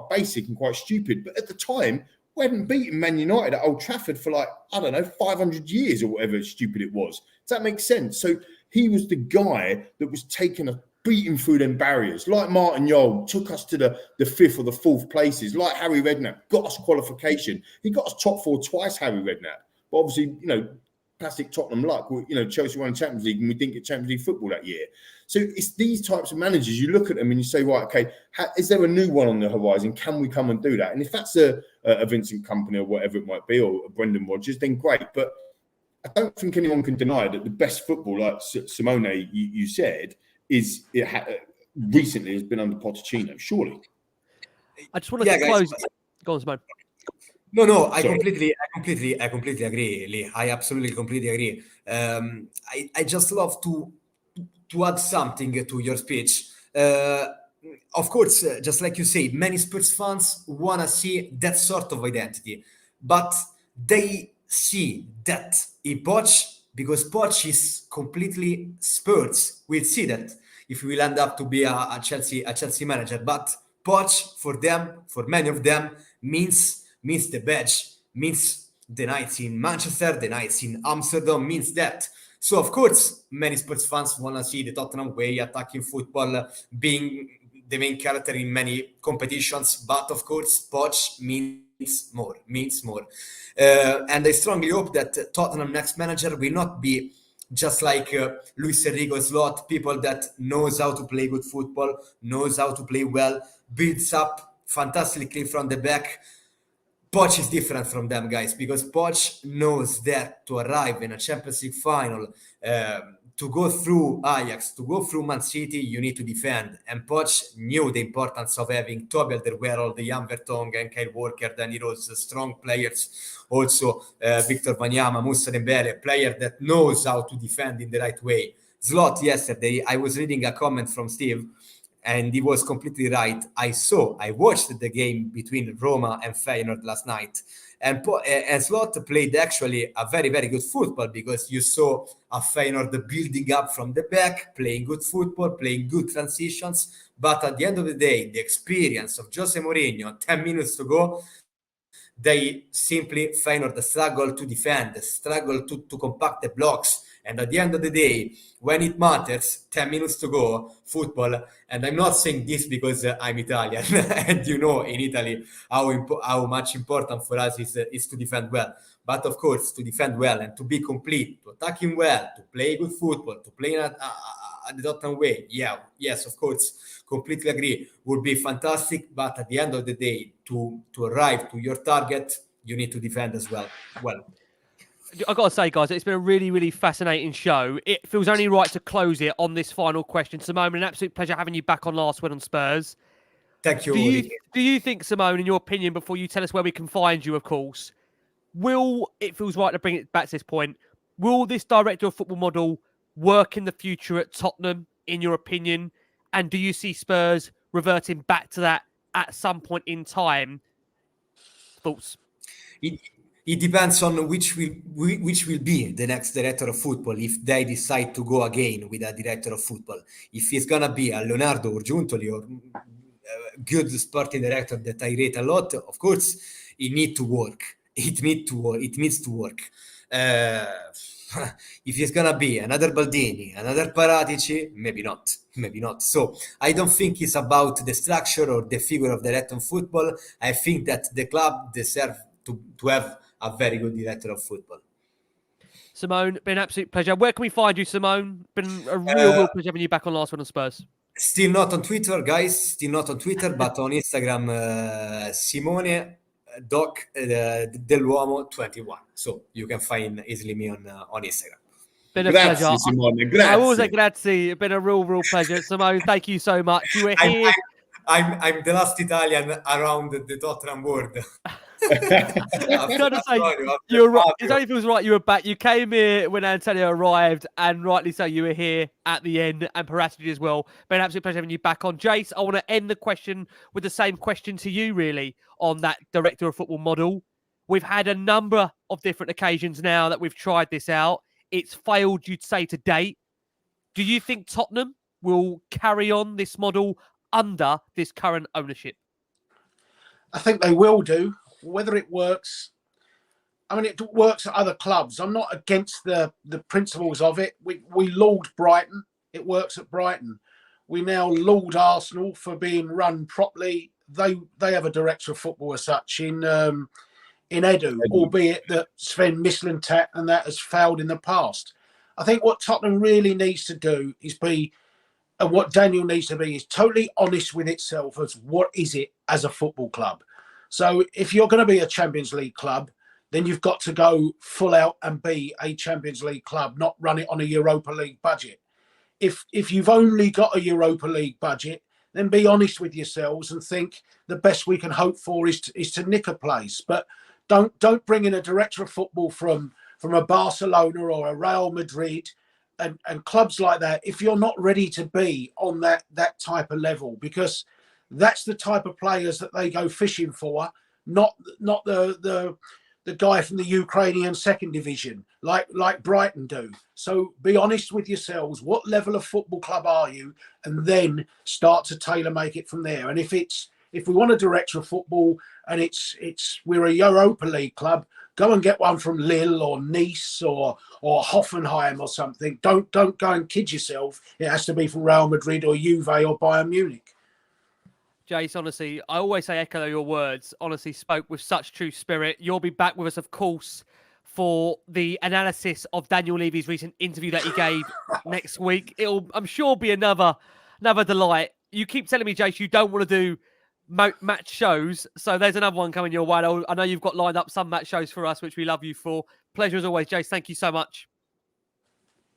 basic and quite stupid. But at the time, we hadn't beaten Man United at Old Trafford for 500 years or whatever stupid it was. Does that make sense? So he was the guy that was taking a beating through them barriers, like Martin Jol took us to the 5th or the 4th places, like Harry Redknapp got us qualification. He got us top 4 twice, Harry Redknapp. But obviously, plastic Tottenham luck. Chelsea won the Champions League and we didn't get Champions League football that year. So it's these types of managers, you look at them and you say, right, okay, is there a new one on the horizon? Can we come and do that? And if that's a Vincent Kompany or whatever it might be, or a Brendan Rodgers, then great. But I don't think anyone can deny that the best football, like Simone, you said, recently has been under Pochettino, surely. I just wanted to close. Go on, Simone. No, I completely agree, Lee. I absolutely completely agree. I just love to add something to your speech. Of course, just like you say, many Spurs fans want to see that sort of identity, but they see that in Poch, because Poch is completely Spurs. We'll see that if we will end up to be a Chelsea manager. But Poch, for many of them, means the badge, means the nights in Manchester, the nights in Amsterdam, means that. So, of course, many Spurs fans want to see the Tottenham way, attacking football, being the main character in many competitions. But, of course, Poch means more. And I strongly hope that Tottenham next manager will not be just like Luis Enrique Slot, people that knows how to play good football, knows how to play well, builds up fantastically from the back. Poch is different from them, guys, because Poch knows that to arrive in a Champions League final, to go through Ajax, to go through Man City, you need to defend. And Poch knew the importance of having Toby Alderweireld, the Jan Vertonghen, and Kyle Walker, Danny Rose, strong players. Also, Victor Wanyama, Moussa Dembele, a player that knows how to defend in the right way. Slot yesterday, I was reading a comment from Steve, and he was completely right. I watched the game between Roma and Feyenoord last night. And Slot played actually a very, very good football, because you saw a Feyenoord building up from the back, playing good football, playing good transitions. But at the end of the day, the experience of Jose Mourinho, 10 minutes to go, they simply, Feyenoord struggle to defend, struggle to compact the blocks. And at the end of the day, when it matters, 10 minutes to go, football, and I'm not saying this because I'm Italian, and you know in Italy how much important for us is to defend well. But of course, to defend well and to be complete, to attacking well, to play good football, to play at the Tottenham way, yes, of course, completely agree, would be fantastic. But at the end of the day, to arrive to your target, you need to defend as well. I've got to say, guys, it's been a really, really fascinating show. It feels only right to close it on this final question. Simone, an absolute pleasure having you back on Last Word on Spurs. Thank you. Do you think, Simone, in your opinion, before you tell us where we can find you, of course, it feels right to bring it back to this point, will this director of football model work in the future at Tottenham, in your opinion? And do you see Spurs reverting back to that at some point in time? Thoughts? It depends on which will be the next director of football, if they decide to go again with a director of football. If it's going to be a Leonardo Urgiuntoli or a good sporting director that I rate a lot, of course, it needs to work. It needs to work. If it's going to be another Baldini, another Paratici, maybe not. So I don't think it's about the structure or the figure of director of football. I think that the club deserves to have a very good director of football. Simone, been an absolute pleasure. Where can we find you, Simone? Been a real pleasure having you back on Last Word on Spurs. Still not on Twitter, guys. Still not on Twitter, but on Instagram, Simone Doc Dell'Uomo 21. So you can find easily me on Instagram. Been a Grazie, pleasure. Simone. Grazie. I will say grazie. Been a real pleasure. Simone, thank you so much. You were here. I'm the last Italian around the Tottenham world. I'm trying to say, you're right. It only feels right you were back. You came here when Antonio arrived, and rightly so, you were here at the end, and Paratici as well. Been an absolute pleasure having you back on. Jace, I want to end the question with the same question to you, really, on that director of football model. We've had a number of different occasions now that we've tried this out. It's failed, you'd say, to date. Do you think Tottenham will carry on this model under this current ownership? I think they will do. Whether it works, I mean, it works at other clubs. I'm not against the principles of it. We laud Brighton. It works at Brighton. We now laud Arsenal for being run properly. They have a director of football as such in Edu, albeit that Sven Mislintat and that has failed in the past. I think what Tottenham really needs to do is and what Daniel needs to be is totally honest with itself as what is it as a football club. So if you're going to be a Champions League club, then you've got to go full out and be a Champions League club, not run it on a Europa League budget. If you've only got a Europa League budget, then be honest with yourselves and think the best we can hope for is to nick a place. But don't bring in a director of football from a Barcelona or a Real Madrid and clubs like that if you're not ready to be on that type of level, because that's the type of players that they go fishing for, not the guy from the Ukrainian second division like Brighton do. So be honest with yourselves. What level of football club are you? And then start to tailor make it from there. And if we want a director of football and we're a Europa League club, go and get one from Lille or Nice or Hoffenheim or something. Don't go and kid yourself. It has to be from Real Madrid or Juve or Bayern Munich. Jace, honestly, I always say echo your words. Honestly, spoke with such true spirit. You'll be back with us, of course, for the analysis of Daniel Levy's recent interview that he gave next week. It'll, I'm sure, be another delight. You keep telling me, Jace, you don't want to do match shows, so there's another one coming your way. I know you've got lined up some match shows for us, which we love you for. Pleasure as always, Jace. Thank you so much.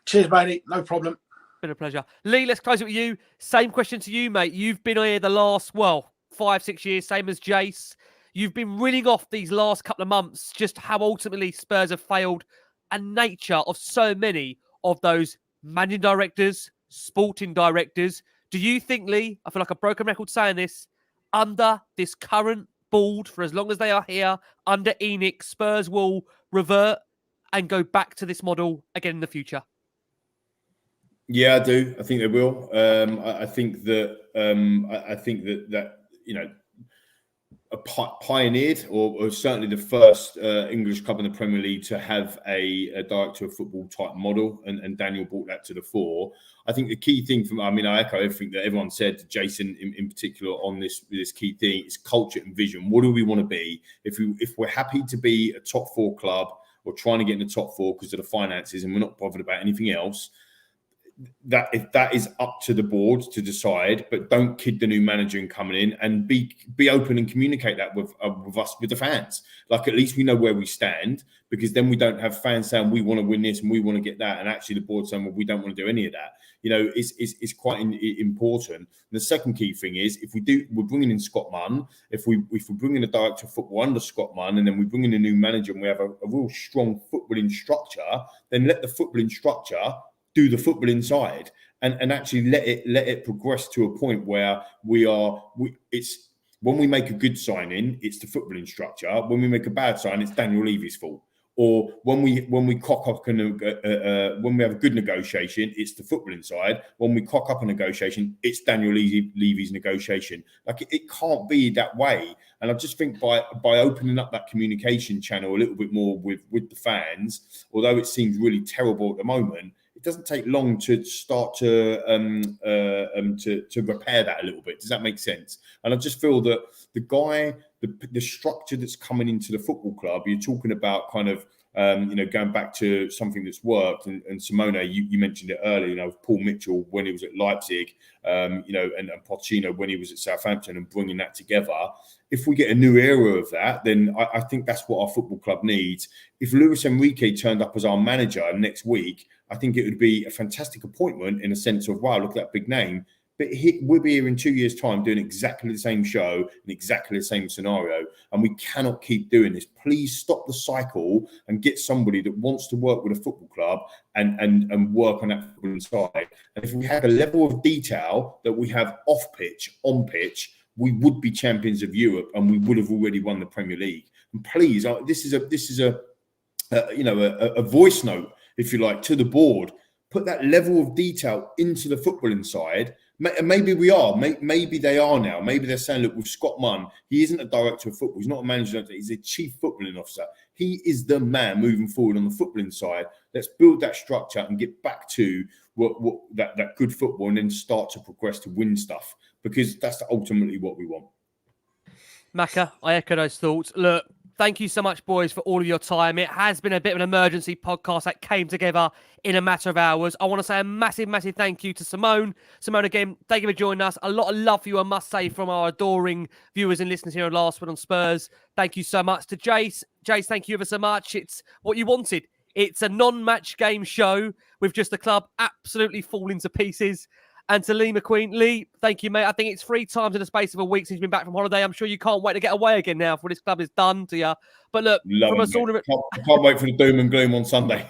Cheers, matey. No problem. Been a pleasure. Lee, let's close it with you. Same question to you, mate. You've been here the last, 5-6 years, same as Jace. You've been reeling off these last couple of months just how ultimately Spurs have failed and nature of so many of those managing directors, sporting directors. Do you think, Lee, I feel like a broken record saying this, under this current board, for as long as they are here, under ENIC, Spurs will revert and go back to this model again in the future? Yeah, I do. I think they will. I think that pioneered or certainly the first English club in the Premier League to have a director of football type model, and Daniel brought that to the fore. I think the key thing I echo everything that everyone said, Jason in particular, on this key thing is culture and vision. What do we want to be? If we're happy to be a top 4 club or trying to get in the top 4 because of the finances and we're not bothered about anything else, that if that is up to the board to decide, but don't kid the new manager in coming in, and be open and communicate that with us, with the fans. Like, at least we know where we stand, because then we don't have fans saying we want to win this and we want to get that, and actually the board saying, well, we don't want to do any of that. It's quite important. And the second key thing is, we're bringing in Scott Munn. If we bring in a director of football under Scott Munn, and then we bring in a new manager and we have a real strong footballing structure, then let the footballing structure do the football inside, and actually let it progress to a point where it's when we make a good signing, it's the footballing structure. When we make a bad sign, it's Daniel Levy's fault. Or when we cock up when we have a good negotiation, it's the footballing side. When we cock up a negotiation, it's Daniel Levy's negotiation. Like, it can't be that way. And I just think by opening up that communication channel a little bit more with the fans, although it seems really terrible at the moment, it doesn't take long to start to repair that a little bit. Does that make sense? And I just feel that the structure that's coming into the football club, you're talking about kind of, going back to something that's worked. And Simone, you mentioned it earlier, Paul Mitchell when he was at Leipzig, and Pochettino when he was at Southampton, and bringing that together. If we get a new era of that, then I think that's what our football club needs. If Luis Enrique turned up as our manager next week, I think it would be a fantastic appointment in a sense of, wow, look at that big name. But we'll be here in 2 years' time doing exactly the same show in exactly the same scenario. And we cannot keep doing this. Please stop the cycle and get somebody that wants to work with a football club and work on that football inside. And if we had a level of detail that we have off pitch, on pitch, we would be champions of Europe, and we would have already won the Premier League. And please, this is a voice note, if you like, to the board. Put that level of detail into the football inside. Maybe we are. Maybe they are now. Maybe they're saying, look, with Scott Munn, he isn't a director of football. He's not a manager. He's a chief footballing officer. He is the man moving forward on the footballing side. Let's build that structure and get back to that good football, and then start to progress to win stuff, because that's ultimately what we want. Macca, I echo those thoughts. Look, thank you so much, boys, for all of your time. It has been a bit of an emergency podcast that came together in a matter of hours. I want to say a massive, massive thank you to Simone. Simone, again, thank you for joining us. A lot of love for you, I must say, from our adoring viewers and listeners here on Last Word on Spurs. Thank you so much to Jace. Jace, thank you ever so much. It's what you wanted. It's a non-match game show with just the club absolutely falling to pieces. And to Lee McQueen. Lee, thank you, mate. I think it's 3 times in the space of a week since you've been back from holiday. I'm sure you can't wait to get away again now for this club is done to you. But look, from us all... I can't wait for the doom and gloom on Sunday.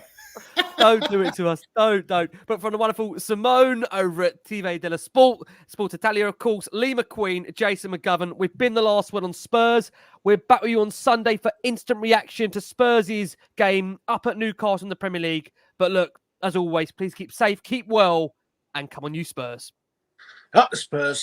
Don't do it to us. Don't. But from the wonderful Simone over at Dello Sport, SportItalia, of course, Lee McQueen, Jason McGovern. We've been the last one on Spurs. We're back with you on Sunday for instant reaction to Spurs' game up at Newcastle in the Premier League. But look, as always, please keep safe, keep well, and come on, you Spurs. Up the Spurs.